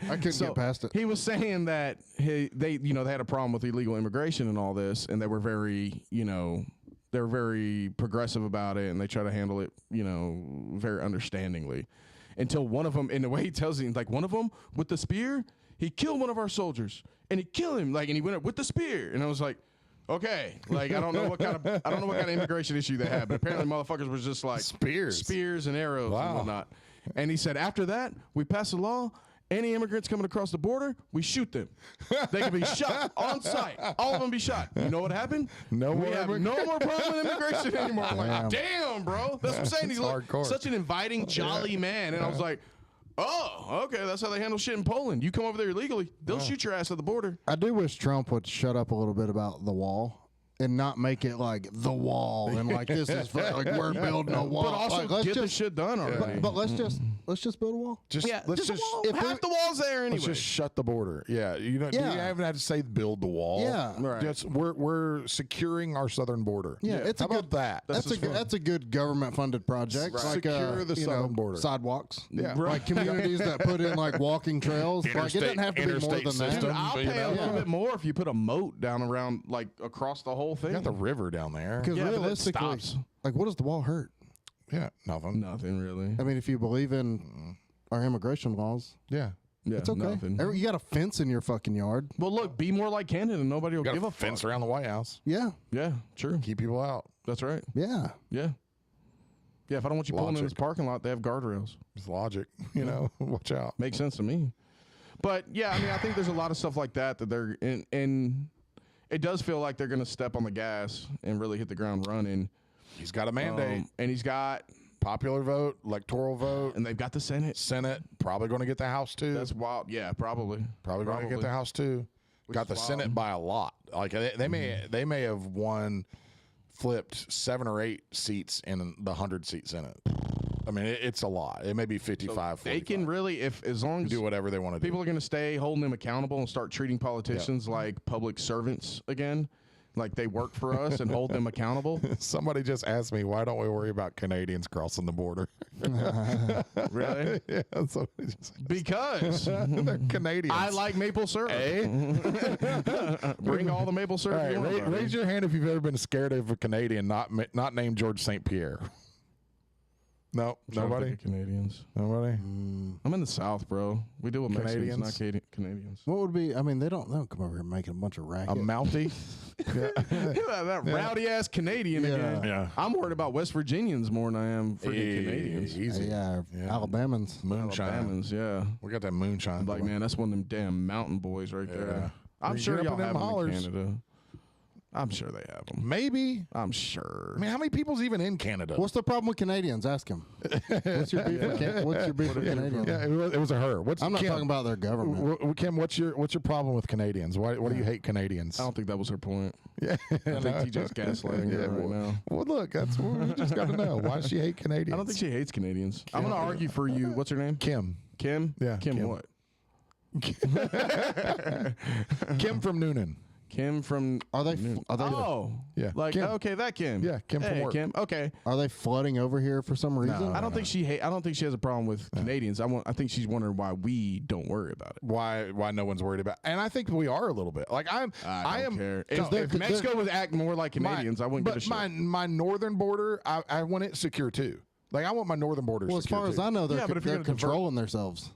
I couldn't get past it. He was saying that they had a problem with illegal immigration and all this, and they were very, they're very progressive about it, and they try to handle it, very understandingly. Until one of them, in the way he tells it, like one of them with the spear, he killed one of our soldiers, and he killed him, and he went up with the spear, and I was like, okay, I don't know what kind of immigration issue they had, but apparently motherfuckers was just like spears and arrows and whatnot. And he said after that we passed a law. Any immigrants coming across the border, we shoot them. They can be shot on sight. All of them be shot. You know what happened? We have no more problem with immigration anymore. I'm like, damn, bro. That's what I'm saying. He looked such an inviting, jolly man. And I was like, oh, okay, that's how they handle shit in Poland. You come over there illegally, they'll shoot your ass at the border. I do wish Trump would shut up a little bit about the wall and not make it like the wall and like this is like we're building a wall. But also let's get the just shit done already. but let's just Let's just build a wall. Let's just half the wall's there anyway. let's just shut the border. Yeah, you haven't had to say build the wall. Yeah. Right. We're securing our southern border. Yeah, it's How a good, about that? That's a good government funded project. Right. Like Secure the southern border. sidewalks. Yeah. Like communities that put in like walking trails. Like it doesn't have to be more interstate than that. system. I'll you pay a know? little bit more if you put a moat down around, like, across the whole thing. You got the river down there. Because Yeah, but it realistically, stops. like, what does the wall hurt? Yeah, nothing. Nothing really. I mean, if you believe in our immigration laws, Yeah. Yeah, it's okay. nothing. You got a fence in your fucking yard. Well, look, be more like Canada. Nobody will Got give a a fence fuck. around the White House. Yeah, Yeah, true. Keep people out. That's right. yeah. Yeah. Yeah, if I don't want you pulling in this Logic. parking lot, they have guardrails. It's logic. You know, watch out. Makes sense to me. But yeah, I mean, I think there's a lot of stuff like that they're in, and it does feel like they're going to step on the gas and really hit the ground running. He's got a mandate. And he's got, Popular vote, electoral vote, and they've got the Senate. Senate. Probably going to get the House too. That's wild. Yeah, probably. Probably going to get the House too. Got the is Senate wild. by a lot. Like they may have flipped 7 or 8 seats in the 100-seat Senate. I mean, it's a lot. It may be 55. They can 45. really, as long as do whatever they want to do. people are going to stay holding them accountable and start treating politicians like public servants again, like they work for us and hold them accountable. Somebody just asked me, why don't we worry about Canadians crossing the border? Really? Yeah, somebody just Because they're Canadians. I like maple syrup. Bring all the maple All syrup right, you want. raise your hand if you've ever been scared of a Canadian not named George St. Pierre. No, nobody. Canadians. Nobody. I'm in the South, bro. We deal with Mexicans, not Canadians? Canadians. What would be? I mean, they don't come over here making a bunch of A racket. Mountie. that rowdy ass Canadian again. Yeah. I'm worried about West Virginians more than I am freaking Canadians. Easy. Yeah, Alabamans. Moonshine. Alabamans, yeah. We got that moonshine. Like, man, that's one of them damn mountain boys right there. I'm You sure get up y'all in them have them in hollers. Canada. I'm sure they have them. Maybe. I'm sure. I mean, how many people's even in Canada? What's the problem with Canadians? Ask him. What's your beef with Canadians? Yeah, it was a her. I'm not talking about their government. Kim, what's your problem with Canadians? Why do you hate Canadians? I don't think that was her point. Yeah, I think TJ's gaslighting her right now. Well, look, that's what we just got to know. Why does she hate Canadians? I don't think she hates Canadians. I'm going to argue for you. What's her name? Kim. Kim? Yeah, Kim Kim. what? Kim from Noonan. Kim from... Are they? Oh. Yeah. Like, Kim. okay, that Kim. Yeah, Kim from Hey, work. Kim. Okay. Are they flooding over here for some reason? I don't think she has a problem with Canadians. I think she's wondering why we don't worry about it. Why no one's worried about? And I think we are a little bit. Like I I don't am. care. No, If Mexico would act more like Canadians, I wouldn't give a shit. My northern border, I want it secure too. Like I want my northern border. Well, as secure far as too. I know, they're, Yeah, but if you're they're gonna controlling themselves.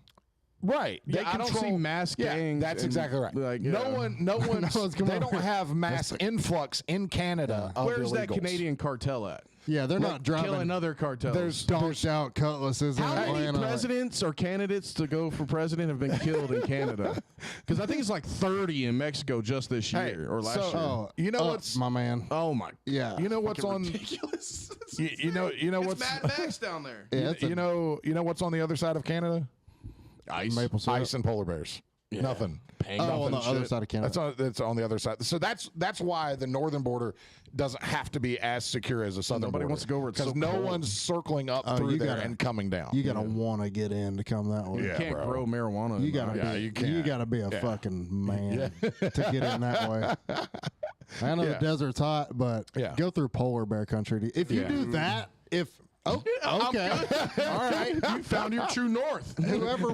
Right. Yeah, I don't see mass gangs that's and, exactly right. like, No yeah. one, one's coming they don't over. have mass influx in Canada of Where's that illegals. Canadian cartel at? Yeah, they're not driving Killing other cartels. donked out cutlasses in How many Atlanta. presidents or candidates to go for president have been killed in Canada? Because I think it's like 30 in Mexico just this year or last year. Oh, You know up, what's- my man? Oh my! Yeah, You know what's on? Ridiculous. You know It's what's? Mad Max down there. Yeah, it's a you know what's on the other side of Canada? Ice. maple syrup. Ice and polar bears. Nothing. Oh, on the other side of Canada. That's on the other side. So that's why the northern border doesn't have to be as secure as the southern Nobody border. wants to go where it's because so no cold. one's circling up Oh, through you there gotta- and coming down. You gotta want to get in to come that way. You Yeah, can't bro. grow marijuana. You in gotta Idaho. be. you can't. You gotta be a fucking man to get in that way. I know Yeah. the desert's hot, but Yeah. go through polar bear country. If you Yeah. do that, okay, all right. You found your true north. Whoever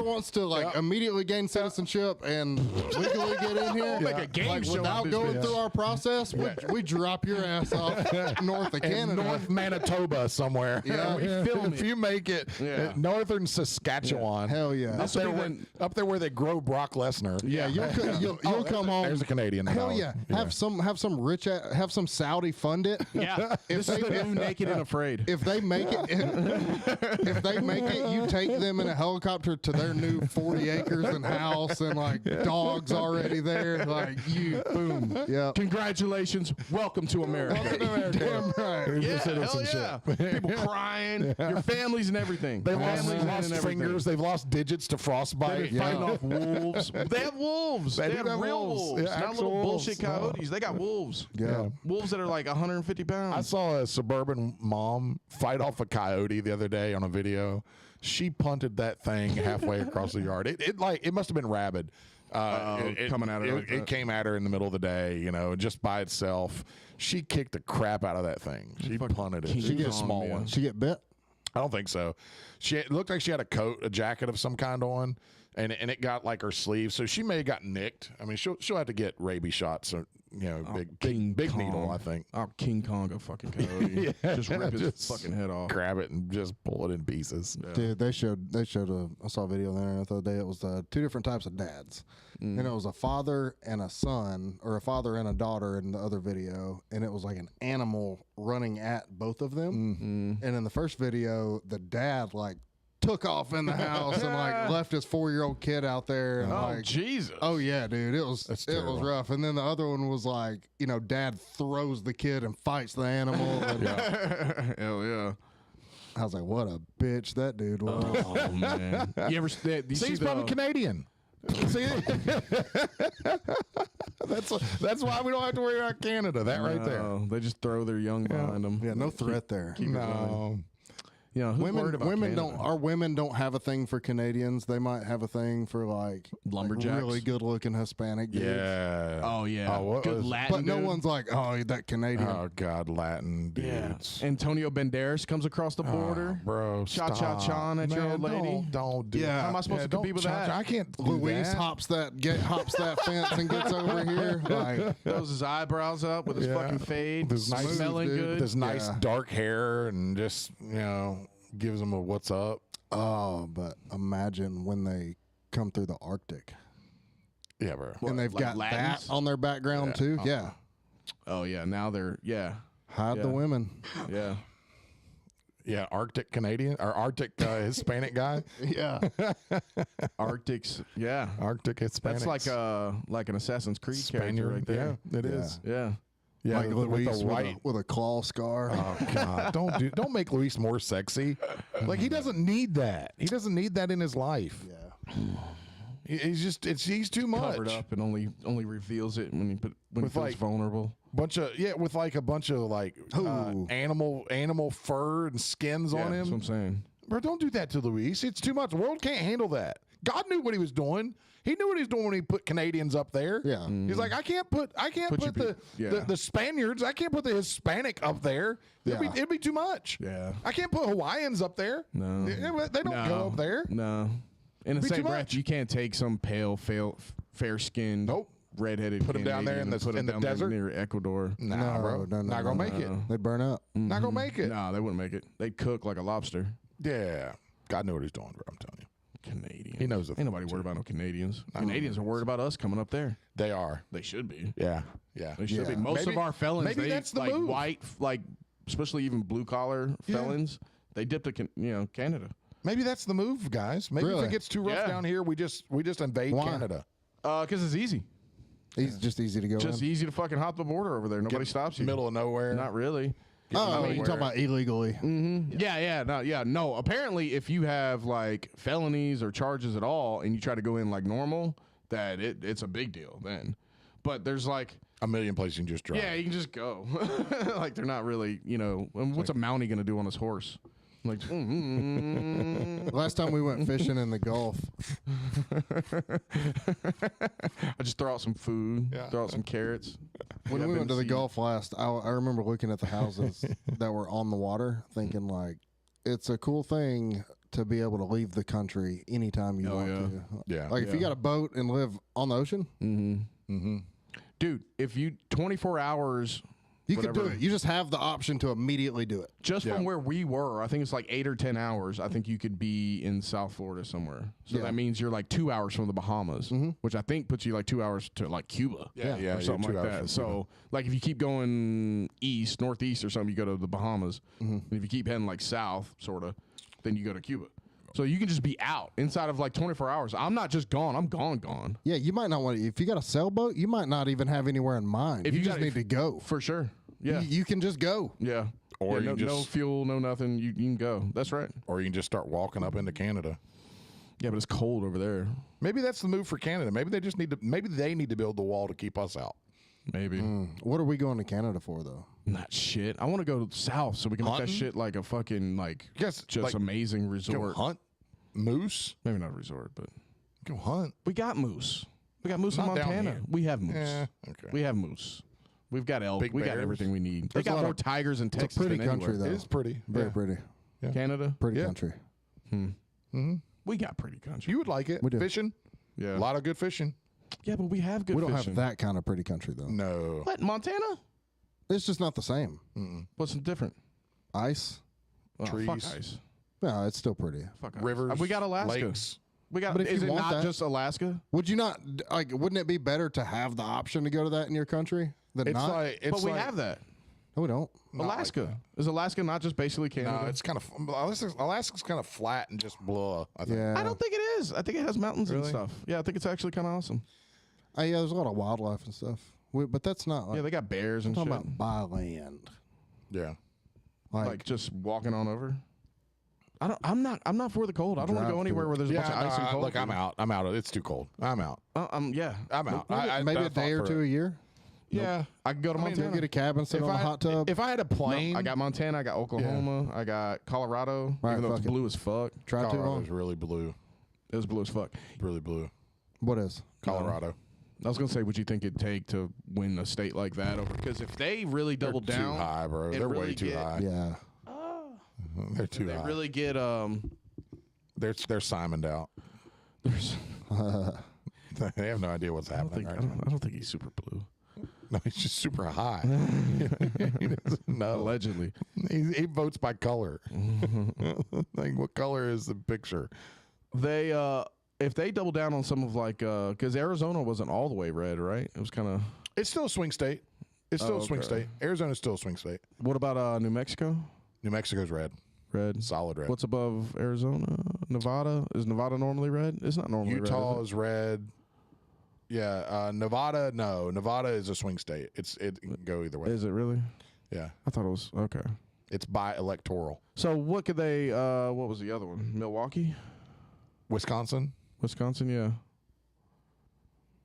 wants to like immediately gain citizenship and legally get in here, Make a game like, show out without this going bitch. through our process, we drop your ass off north of in Canada. North Manitoba somewhere. Yeah. We film if it. you make it, Yeah. northern Saskatchewan. Hell yeah. Up there, up there where they grow Brock Lesnar. Yeah, you'll come home. There's a Canadian. Hell yeah. Have some have some Saudi fund it. Yeah. This is the new Naked and Afraid. If they make it, you take them in a helicopter to their new 40 acres and house and like dogs already there. Like you, boom. Yeah. Congratulations. Welcome to America. Damn right. Yeah, hell yeah. People crying, your families and everything. They Families lost and everything. fingers. They've lost digits to They've frostbite. been fighting off wolves. They have wolves. They They, do have have real wolves. wolves. Yeah, Not actual little wolves. bullshit coyotes. They got wolves. Yeah. Wolves that are like 150 pounds. I saw a suburban mom fight off a coyote the other day on a video. She punted that thing halfway across the yard. It must have been rabid. Coming at her like It that. came at her in the middle of the day, just by itself. She kicked the crap out of that thing. She punted it. She King a small Kong, man. one. She get bit? I don't think so. It looked like she had a jacket of some kind on, and it got like her sleeve. So she may have got nicked. I mean, she'll have to get rabies shots or big needle. I think. I'll King Kong a fucking coyote. Just rip his fucking head off. Grab it and just pull it in pieces. Dude, I saw a video on the internet the other day. It was two different types of dads. And it was a father and a son, or a father and a daughter in the other video. And it was like an animal running at both of them. And in the first video, the dad took off in the house and left his 4-year-old kid out there. And, Jesus. Oh yeah, dude, it was terrible. rough. And then the other one was dad throws the kid and fights the animal. And Hell yeah. I was like, what a bitch that dude was. Oh man. You ever see He's probably Canadian. See, that's why we don't have to worry about Canada. That right there. They just throw their young behind them. Yeah, no threat there. No. You know, who's worried about women Canada? our women don't have a thing for Canadians. They might have a thing for Lumberjacks? really good looking Hispanic dudes. Yeah. Oh yeah. Oh, what Good was- Latin But no dude. one's like, oh, that Canadian. Oh God, Latin Yeah. dudes. Antonio Banderas comes across the border. Oh, bro, Cha cha stop. cha at your Man, old lady. Don't do Yeah. that. How am I supposed to don't compete with cha-cha. that? I can't do Luis that. hops that fence and gets over here. Throws his eyebrows up with his Yeah. fucking fade. This nice- smelling dude. good. This nice Yeah. dark hair and just gives them a what's up. Oh, but imagine when they come through the Arctic Yeah, bro. and they've like got Latins? that on their background too. Yeah, Oh yeah. Now they're hide the Yeah. women. yeah. Yeah, Arctic Canadian or Arctic Hispanic guy. Yeah, Arctic's Arctic Hispanic. That's like an Assassin's Creed character Spaniard. right there. Yeah, it is. Yeah. Yeah, like with Luis the white. with a claw scar. Oh God! Don't make Luis more sexy. Like he doesn't need that. He doesn't need that in his life. Yeah. He's too much. Covered up and only reveals it when he With, feels vulnerable. With like a bunch of Ooh. animal fur and skins on That's what him. I'm saying. Bro, don't do that to Luis. It's too much. The world can't handle that. God knew what he was doing. He knew what he was doing when he put Canadians up there. Yeah. He's like, I can't put the Spaniards. I can't put the Hispanic up there. Yeah. It'd be too much. Yeah. I can't put Hawaiians up there. No. They don't go up there. No. In the Be same too breath, much. you can't take some pale, fair-skinned, Nope. redheaded Put 'em down there Canadian in and the- put 'em in the down there desert? near Ecuador. Nah, bro. Not gonna make it. They burn up. Not gonna make it. No, they wouldn't make it. They'd cook like a lobster. Yeah. God knew what he's doing, bro. I'm telling you. Canadian. He knows the Ain't nobody thing, worried about no Canadians. know. Canadians are worried about us coming up there. They are. They should be. Yeah. Yeah. They should Yeah. be. Most Maybe- of our felons, maybe that's the like move. white, especially even blue collar felons, they dip to Canada. Maybe that's the move, guys. Maybe if Really? it gets too rough Yeah. down here, we just invade Why? Canada. Because it's easy. He's just easy to go Just in. easy to fucking hop the border over there. Nobody stops you. Middle of nowhere. Not really. Oh, you nowhere. talking about illegally? No. Apparently, if you have felonies or charges at all, and you try to go in like normal, that it's a big deal then. But there's A million places you can just drive. yeah, you can just go. They're not really, what's a Mountie gonna do on his horse? Like, Last time we went fishing in the Gulf, I just throw out some food, Yeah. throw out some carrots. when we went to the seed. Gulf last, I remember looking at the houses that were on the water, thinking it's a cool thing to be able to leave the country anytime you Oh, want yeah. to. Yeah. Like if you got a boat and live on the ocean, Dude, if you 24 hours you could do Whatever. it. You just have the option to immediately do it. just Yeah. from where we were, I think it's like 8 or 10 hours. I think you could be in South Florida somewhere. So Yeah. that means you're like 2 hours from the Bahamas, which I think puts you like 2 hours to like Cuba. Yeah, or you're something 2 like hours that. from So like if you keep going east, northeast or something, you go to the Bahamas. And if you keep heading like south, sort of, then you go to Cuba. So you can just be out inside of like 24 hours. I'm not just gone. I'm gone. Yeah, you might not want to. If you got a sailboat, you might not even have anywhere in mind. If you you just got- need to go. For sure. Yeah. You can just go. Yeah. Or Yeah, you no just- fuel, no nothing. You can go. That's right. Or you can just start walking up into Canada. Yeah, but it's cold over there. Maybe that's the move for Canada. Maybe they need to build the wall to keep us out. Maybe. What are we going to Canada for, though? Not shit. I want to go south so we can make that Hunting? shit like a fucking Yes, just like, amazing Go resort. hunt. Moose? Maybe not a resort, but Go hunt. we got moose. We got moose in Not down Montana. here. We have moose. Yeah, okay. We have moose. We've got elk. Big We got bears. everything we need. They There's a got lot more of- tigers in It's a Texas pretty than country, anywhere. though. It is pretty. Very Yeah. pretty. Yeah. Canada. Pretty Yeah. country. We got pretty country. You would like it. We do. Fishing? Yeah. A lot of good fishing. Yeah, but we have good We don't fishing. have that kind of pretty country, though. No. What, Montana? It's just not the same. What's different? Ice? Oh, Trees. Fuck ice. No, it's still pretty. Fuck ice. Rivers. We got Alaska. Lakes. We got. But if Is you it want not that- just Alaska? Would you not, like, wouldn't it be better to have the option to go to that in your country than It's not? like But we have that. No, we don't. Not like Alaska. Is Alaska not just basically Canada? No, it's kind of Alaska's kind of flat and just blah. I think. Yeah. I don't think it is. I think it has mountains and Really? stuff. Yeah, I think it's actually kind of awesome. Yeah, there's a lot of wildlife and stuff. But that's not like, Yeah, they got bears I'm and talking shit. about by land. Yeah. Like just walking on over. I'm not for the cold. I don't want to Drive go anywhere through. where there's a bunch of ice and cold. Look, I'm out. I'm out. It's too cold. I'm out. Yeah. I'm out. Maybe a day or two a year. Yeah. I could go to Montana. Get a cabin, sit on a hot tub. If I had a plane, I got Montana. I got Oklahoma. I got Colorado. Right, even though it's fuck it. blue as fuck. Try too Colorado's long. really blue. It was blue as fuck. Really blue. What is? Colorado. I was gonna say, what you think it'd take to win a state like that over? Because if they really double They're down, too high, bro. and They're way really too get- high. Yeah. They're too they high. really get They're Simoned out. There's, They have no idea what's happening right now. I don't think he's super blue. No, he's just super high. He doesn't know. Allegedly. He votes by color. Like, what color is the picture? They if they double down on some of like because Arizona wasn't all the way red, right? It was kind of. It's still a swing state. It's still a swing okay. state. Arizona's still a swing state. What about New Mexico? New Mexico's red. Red. Solid red. What's above Arizona? Nevada? Is Nevada normally red? It's not normally Utah red. is red. Yeah, Nevada. No, Nevada is a swing state. It can go either way. Is it really? Yeah, I thought it was okay. it's by electoral. So what could they? What was the other one? Milwaukee, Wisconsin, Wisconsin. Yeah.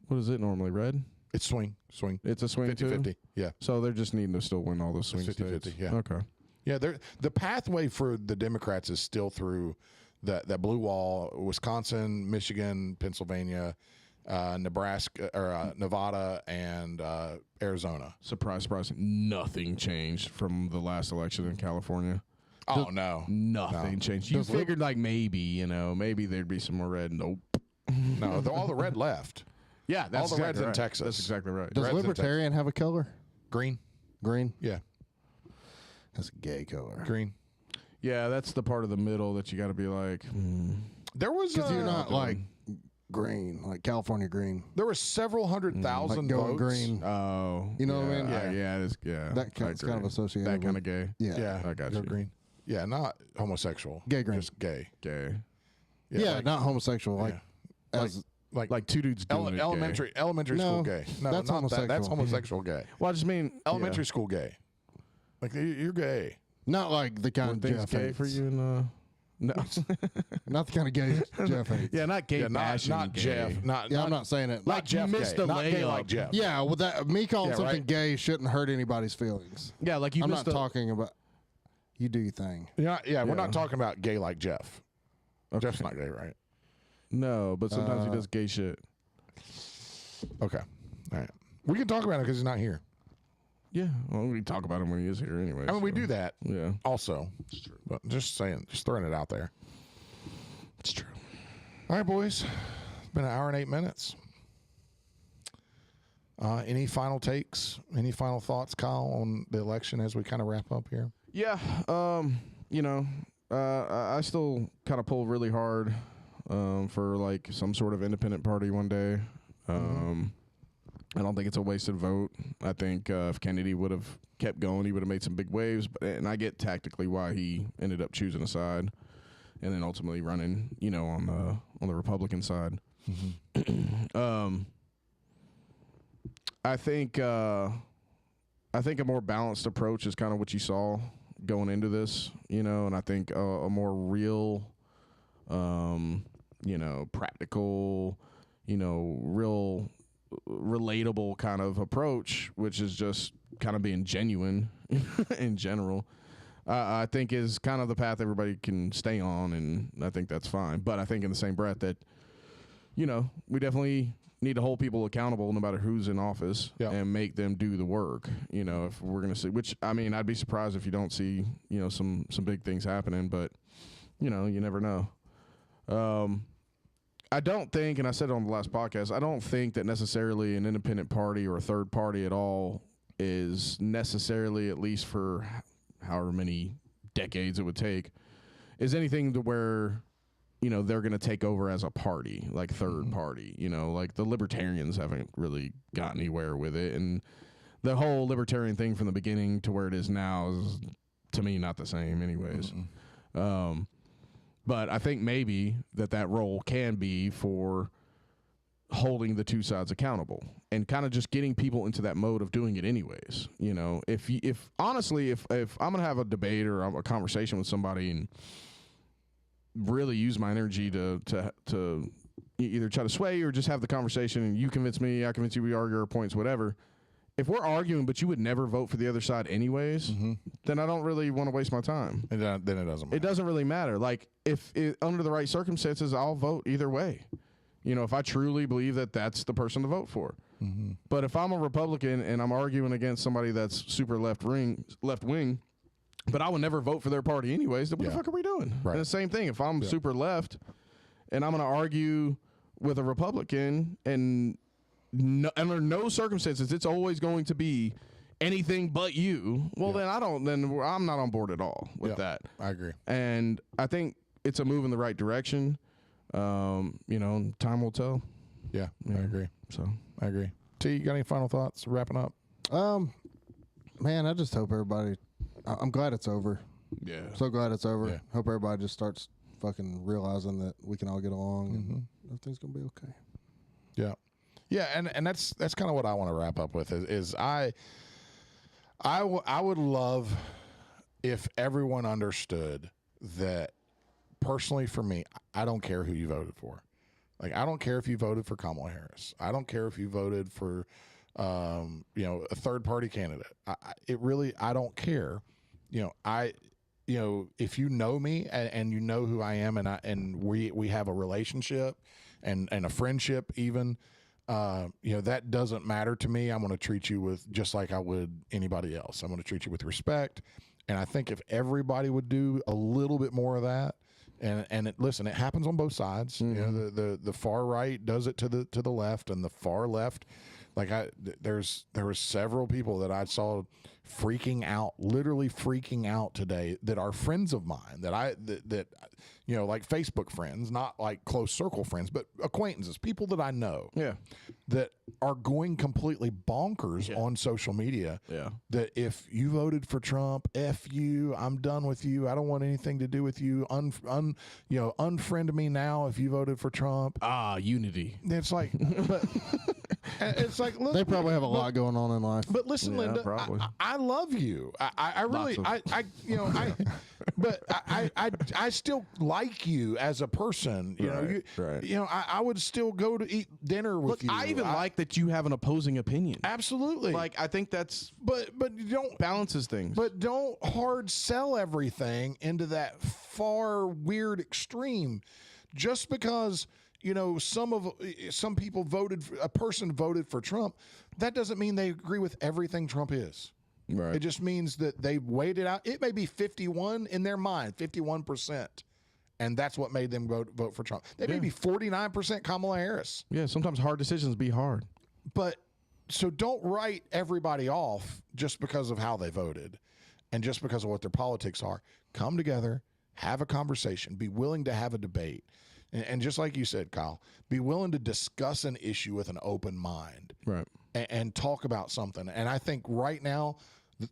What is it normally? Red. it's swing. It's a swing 50-50. too. Yeah, So they're just needing to still win all those swing 50-50, states. yeah. Okay. yeah. The pathway for the Democrats is still through that blue wall: Wisconsin, Michigan, Pennsylvania, Nebraska, or Nevada, and Arizona. Surprise, surprise. Nothing changed from the last election in California. Oh no, Nothing changed. You figured like maybe there'd be some more red. Nope. no! All the red left. Yeah, that's All the reds exactly in right. Texas. That's exactly right. Does Reds in libertarian have a color? Green. Green. Yeah, That's a gay color. green. Yeah, that's the part of the middle that you got to be like. There was Because you're not like green, like California green. there were several hundred Like thousand going votes. green. Oh, You know what I mean? Yeah, yeah, it's, yeah. That I it's kind of agree. associated That kind with- of gay. Yeah. Yeah, I got go you. green. Yeah, not homosexual. Gay green. Just gay. Gay. Yeah, like, not homosexual. Like, as Like two dudes doing it. elementary No, school gay. No, that's not that. That's homosexual. homosexual gay. Gay. Well, I just mean Elementary school gay. Like you're gay. not like the kind When of things Jeff gay hates. for you and no. Not the kind of gay Jeff hates. Yeah, not gay Yeah, bashing. not gay. Jeff. Not Yeah, not, I'm not saying it. not Like, Jeff you missed gay. the Not gay like layup. Jeff. Yeah, well, that me calling Yeah, something right. gay shouldn't hurt anybody's feelings. Yeah, like you I'm missed not talking about. You do your thing. Yeah, Yeah. we're not talking about gay like Jeff. Jeff's not gay, right? No, but sometimes he does gay shit. Okay. All right. We can talk about it because he's not here. Yeah, well, we talk about him when he is here anyway. I mean, we so, do that Yeah, also. But just saying, just throwing it out there. it's true. All right, boys. It's been an hour and 8 minutes. Any final takes? Any final thoughts, Kyle, on the election as we kind of wrap up here? Yeah, I still kind of pull really hard for like some sort of independent party one day. I don't think it's a wasted vote. I think if Kennedy would have kept going, he would have made some big waves. And I get tactically why he ended up choosing a side, and then ultimately running, on the Republican side. I think a more balanced approach is kind of what you saw going into this, and I think a more real, practical, real relatable kind of approach, which is just kind of being genuine in general. I think is kind of the path everybody can stay on, and I think that's fine. But I think in the same breath that, we definitely need to hold people accountable no matter who's in office and make them do the work. If we're going to see, which, I mean, I'd be surprised if you don't see, some big things happening, but, you never know. I don't think, and I said it on the last podcast, I don't think that necessarily an independent party or a third party at all is necessarily, at least for however many decades it would take, is anything to where, they're going to take over as a party, like third party. Like the libertarians haven't really got anywhere with it. And the whole libertarian thing from the beginning to where it is now is, to me, not the same anyways. But I think maybe that role can be for holding the two sides accountable and kind of just getting people into that mode of doing it anyways. If honestly, if I'm going to have a debate or a conversation with somebody and really use my energy to either try to sway or just have the conversation and you convince me, I convince you, we argue our points, whatever. If we're arguing, but you would never vote for the other side anyways, then I don't really want to waste my time. Then it doesn't matter. It doesn't really matter. Like, under the right circumstances, I'll vote either way. If I truly believe that that's the person to vote for. But if I'm a Republican and I'm arguing against somebody that's super left wing, but I would never vote for their party anyways, then what the fuck are we doing? Right. And the same thing, if I'm super left and I'm going to argue with a Republican and under no circumstances, it's always going to be anything but you. Well, then I'm not on board at all with that. I agree. And I think it's a move in the right direction. Time will tell. Yeah, I agree. So I agree. T, you got any final thoughts? Wrapping up. Man, I just hope everybody. I'm glad it's over. Yeah. So glad it's over. Yeah. Hope everybody just starts fucking realizing that we can all get along and everything's gonna be okay. Yeah. Yeah, and that's kind of what I want to wrap up with is I would love if everyone understood that personally for me, I don't care who you voted for. Like, I don't care if you voted for Kamala Harris. I don't care if you voted for a third party candidate. I don't care. If you know me and you know who I am and we have a relationship and a friendship even, that doesn't matter to me. I'm going to treat you with just like I would anybody else. I'm going to treat you with respect. And I think if everybody would do a little bit more of that, listen, it happens on both sides. The far right does it to the left, and the far left, there were several people that I saw literally freaking out today that are friends of mine that like Facebook friends, not like close circle friends, but acquaintances, people that I know, that are going completely bonkers on social media. Yeah, that if you voted for Trump, F you, I'm done with you. I don't want anything to do with you. Unfriend me now if you voted for Trump. Unity. It's like, but it's like, look, they probably have a lot going on in life. But listen, Linda, I love you. I really, but I still like you as a person. I would still go to eat dinner with you. I even like that you have an opposing opinion. Absolutely. Like, I think that's but you don't balances things. But don't hard sell everything into that far weird extreme. Just because some people a person voted for Trump, that doesn't mean they agree with everything Trump is. Right. It just means that they weighed it out. It may be 51 in their mind, 51%. And that's what made them vote for Trump. They may be 49% Kamala Harris. Yeah, sometimes hard decisions be hard. But so don't write everybody off just because of how they voted and just because of what their politics are. Come together, have a conversation, be willing to have a debate. And just like you said, Kyle, be willing to discuss an issue with an open mind. Right. And talk about something. And I think right now,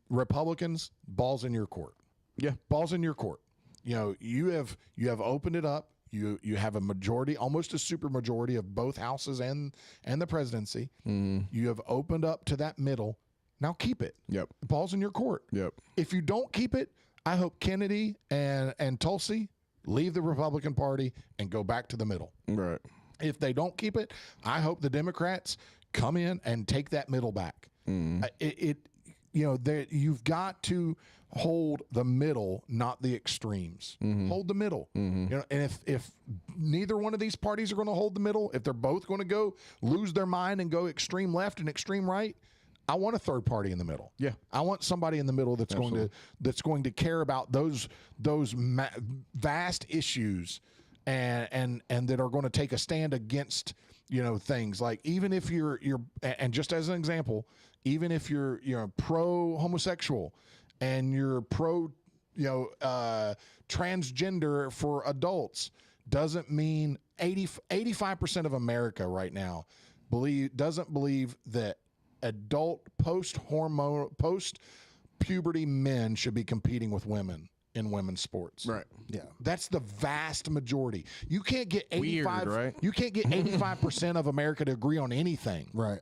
Republicans, ball's in your court. Yeah. Ball's in your court. You have opened it up. You have a majority, almost a super majority of both houses and the presidency. You have opened up to that middle. Now keep it. Yep. The ball's in your court. Yep. If you don't keep it, I hope Kennedy and Tulsi leave the Republican Party and go back to the middle. Right. If they don't keep it, I hope the Democrats come in and take that middle back. You've got to hold the middle, not the extremes. Hold the middle. You know, and if neither one of these parties are going to hold the middle, if they're both going to go lose their mind and go extreme left and extreme right, I want a third party in the middle. Yeah, I want somebody in the middle that's going to care about those vast issues and that are going to take a stand against, you know, things like, even if you're and just as an example, even if you're pro homosexual and you're pro, you know, transgender for adults, doesn't mean 85% of America right now doesn't believe that adult post puberty men should be competing with women in women's sports. Right. Yeah. That's the vast majority. You can't get 85 Weird, right? You can't get 85% of America to agree on anything. Right.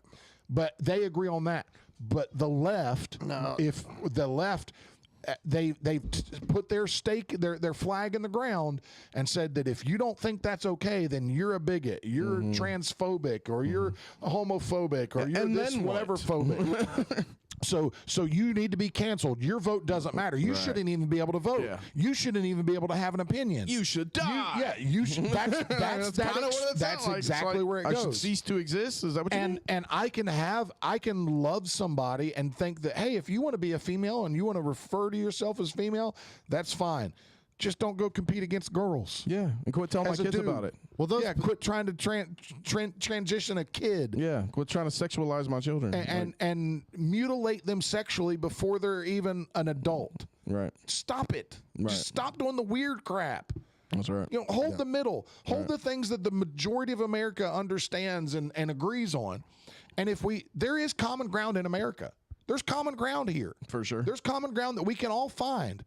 But they agree on that. But the left, if the left, they put their their flag in the ground and said that if you don't think that's okay, then you're a bigot, you're transphobic, or you're homophobic, or you're And this then whatever what? phobic. So you need to be canceled. Your vote doesn't matter. You shouldn't even be able to vote. Yeah. You shouldn't even be able to have an opinion. You should die. You should. That's kinda what it that's sounds like. exactly It's like, where it I goes. should cease to exist. Is that what you mean? And I can love somebody and think that, hey, if you want to be a female and you want to refer to yourself as female, that's fine. Just don't go compete against girls. Yeah, and quit telling my As a kids dude. about it. Well, Quit trying to transition a kid. Yeah, quit trying to sexualize my children. And mutilate them sexually before they're even an adult. Right. Stop it. Right. Just stop doing the weird crap. That's right. You know, hold the middle. Hold the things that the majority of America understands and agrees on. And there is common ground in America. There's common ground here. For sure. There's common ground that we can all find.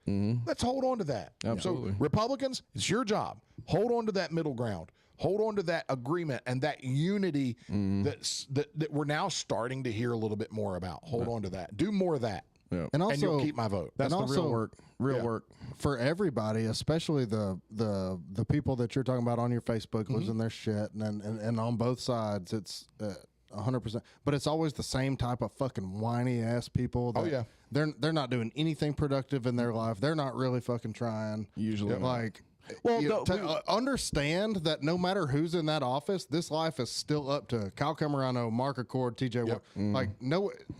Let's hold on to that. Absolutely. So Republicans, it's your job. Hold on to that middle ground. Hold on to that agreement and that unity that we're now starting to hear a little bit more about. Hold on to that. Do more of that. Yeah. And also, And you'll keep my vote. That's and the real also- work. Real work. for everybody, especially the people that you're talking about on your Facebook losing their shit, and on both sides, it's 100%. But it's always the same type of fucking whiny ass people. That they're not doing anything productive in their life. They're not really fucking trying. Usually. like. Well, Understand that no matter who's in that office, this life is still up to Kyle Camerano, Mark Accord, TJ. Like,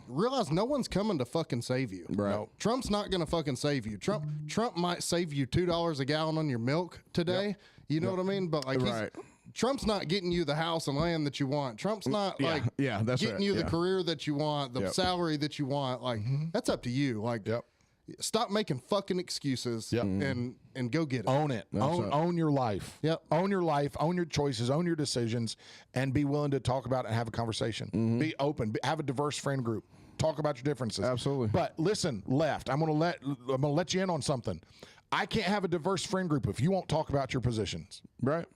realize no one's coming to fucking save you. Right. No. Trump's not going to fucking save you. Trump might save you $2 a gallon on your milk today. You know what I mean? But like, Trump's not getting you the house and land that you want. Trump's not that's getting right. you the career that you want, the salary that you want. Like, that's up to you. Like, stop making fucking excuses and go get it. Own it. Own your life. Yep. Own your life. Own your choices. Own your decisions, and be willing to talk about it and have a conversation. Be open. Have a diverse friend group. Talk about your differences. Absolutely. But listen, left. I'm gonna let you in on something. I can't have a diverse friend group if you won't talk about your positions. Right.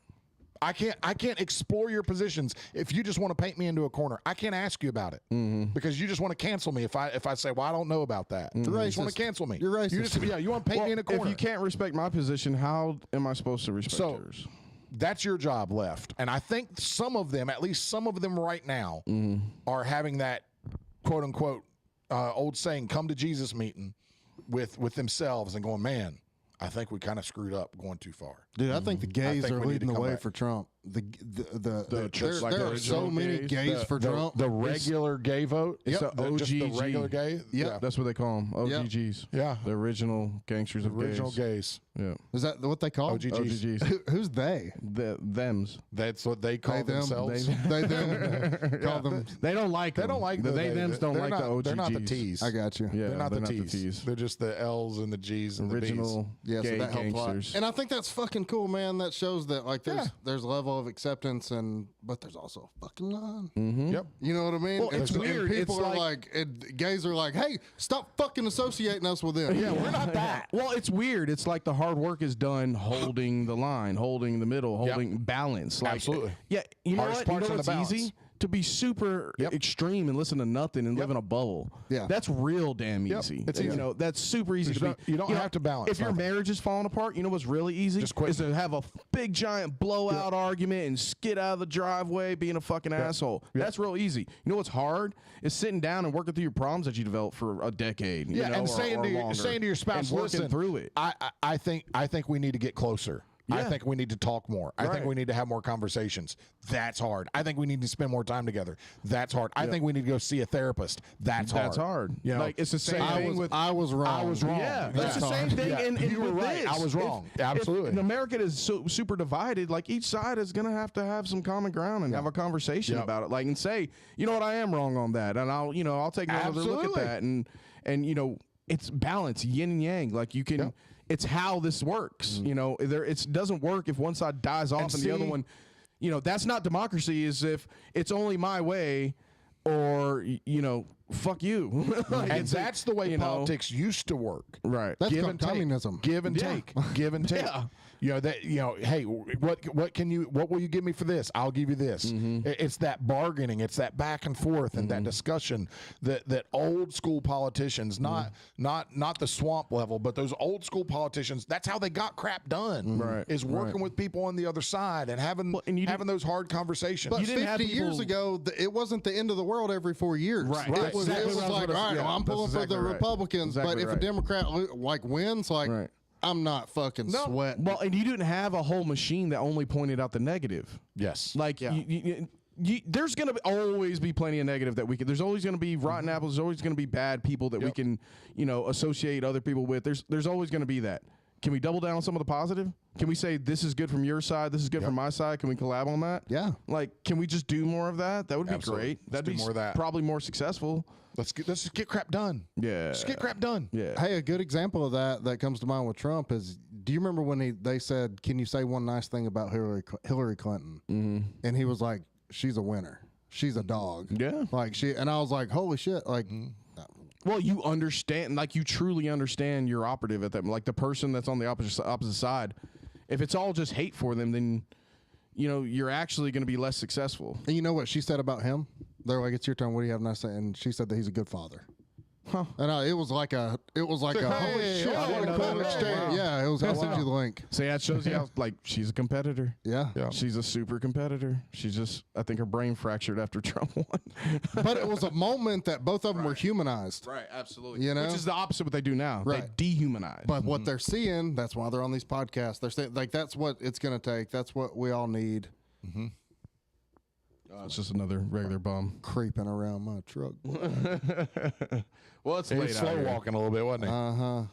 I can't explore your positions if you just want to paint me into a corner. I can't ask you about it because you just want to cancel me if I say, well, I don't know about that. You just want to cancel me. You're racist. You want to paint me in a corner. If you can't respect my position, how am I supposed to respect yours? That's your job, left. And I think some of them, at least some of them right now, are having that quote unquote old saying, come to Jesus meeting with themselves and going, man, I think we kind of screwed up going too far. Dude, I think the gays think are we need leading to the come way back. for Trump. There are so original many gays for Trump. The regular gay vote. It's Yep. the Just the OGG. regular gay. Yep. That's what they call them. OGGs. Yeah. The original gangsters of Original gays. gays. Yeah. Is that what they call them? OGGs. Who's they? Thems. That's what they call Them. themselves. They them. Call them. They don't like They them. don't like the thems don't they're like not, the OGGs. They're not the T's. I got you. Yeah, They're not the not T's. They're just the L's and the G's and Original Yeah, gay so that helps a lot. gangsters. And I think that's fucking cool, man. That shows that like there's a level of acceptance, but there's also a fucking line. the B's. Yep. You know what I mean? Well, it's And weird. people It's are like- gays are like, hey, stop fucking associating us with them. Yeah, we're not that. Well, it's weird. It's like the hard work is done holding the line, holding the middle, holding balance. Like, Absolutely. Yeah, you know Hardest what? You part's know in the what's balance. easy? to be super extreme and listen to nothing and live in a bubble. Yeah. That's real damn easy. It's easy. You know, that's super easy to be. You don't have to balance If your nothing. marriage is falling apart, you know what's really easy? Just quit. Is to have a big giant blowout argument and skid out of the driveway being a fucking asshole. That's real easy. You know what's hard? Is sitting down and working through your problems that you developed for a decade. You know, and or saying to your spouse, and working listen, through it. I think we need to get closer. I Yeah. think we need to talk more. I think Right. we need to have more conversations. That's hard. I think we need to spend more time together. That's hard. I think we need to go see a therapist. That's hard. That's hard. You know, Like, it's the same thing with. I was wrong. I was wrong. Yeah, That's it's the same thing. Yeah. And You were with right. this, I was wrong. If Absolutely. America is so super divided. Like each side is gonna have to have some common ground and have a conversation about it. Like and say, you know what, I am wrong on that, and I'll take another look at that. And you know, it's balance, yin and yang. Like you can. It's how this works. You know, it doesn't work if one side dies off and the other one. You know, that's not democracy. Is if it's only my way, or you know, fuck you. Like, And that's the way politics used to work. Right. That's Give called and take. communism. Give and take. Give and take. Yeah. You know that. You know, hey, what will you give me for this? I'll give you this. It's that bargaining. It's that back and forth and that discussion that old school politicians, not the swamp level, but those old school politicians. That's how they got crap done. Right. Is working with people on the other side and having those hard conversations. But You didn't have 50 years people- ago, it wasn't the end of the world every 4 years. Right. It was, Exactly it was what I was like, gonna all right, say. well, I'm Yeah, pulling that's for the exactly right. Republicans, Exactly but if right. a Democrat wins, like Right. I'm not fucking sweating. Well, and you didn't have a whole machine that only pointed out the negative. yes. Like, there's going to always be plenty of negative that we can. There's always going to be rotten apples. There's always going to be bad people that we can, associate other people with. There's always going to be that. Can we double down on some of the positive? Can we say this is good from your side, this is good from my side? Can we collab on that? Yeah. Like, can we just do more of that? That would be Absolutely. great. Let's That'd do be more of that. probably more successful. Let's just get crap done. Yeah. Just get crap done. Yeah. Hey, a good example of that comes to mind with Trump is, do you remember when they said, can you say one nice thing about Hillary Clinton? Mm-hmm. And he was like, she's a winner. She's a dog. Yeah. And I was like, holy shit. Like, Well, you understand, like you truly understand your operative at that, like the person that's on the opposite side. If it's all just hate for them, then you're actually going to be less successful. and you know what she said about him? They're like, it's your turn. What do you have nice to say? And she said that he's a good father. Huh. And it was like a holy shit. What a cool exchange. Yeah, it was. I'll send you the link. So that shows you how, like, she's a competitor. Yeah. She's a super competitor. She's just, I think her brain fractured after Trump won. But it was a moment that both of them were humanized. Right, absolutely. You know? Which is the opposite of what they do now. Right. They dehumanize. But what they're seeing, that's why they're on these podcasts. They're saying, like, that's what it's going to take. That's what we all need. It's just another regular bum. Creeping around my truck. Well, it's He late was out slow here. walking a little bit, wasn't he? Uh-huh. All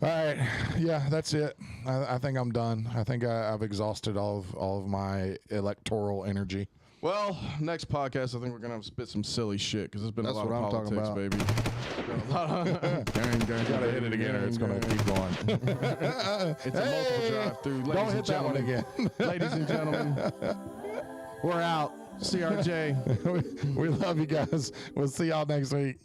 right. Yeah, that's it. I think I'm done. I think I've exhausted all of my electoral energy. Well, next podcast, I think we're going to have to spit some silly shit because there's been That's a lot what of I'm talking politics, about. baby. It's been a lot of Gotta hit it again or it's going to keep going. It's a multiple drive-through. Don't hit that one again. Ladies and gentlemen, we're out. CRJ. We love you guys. We'll see y'all next week.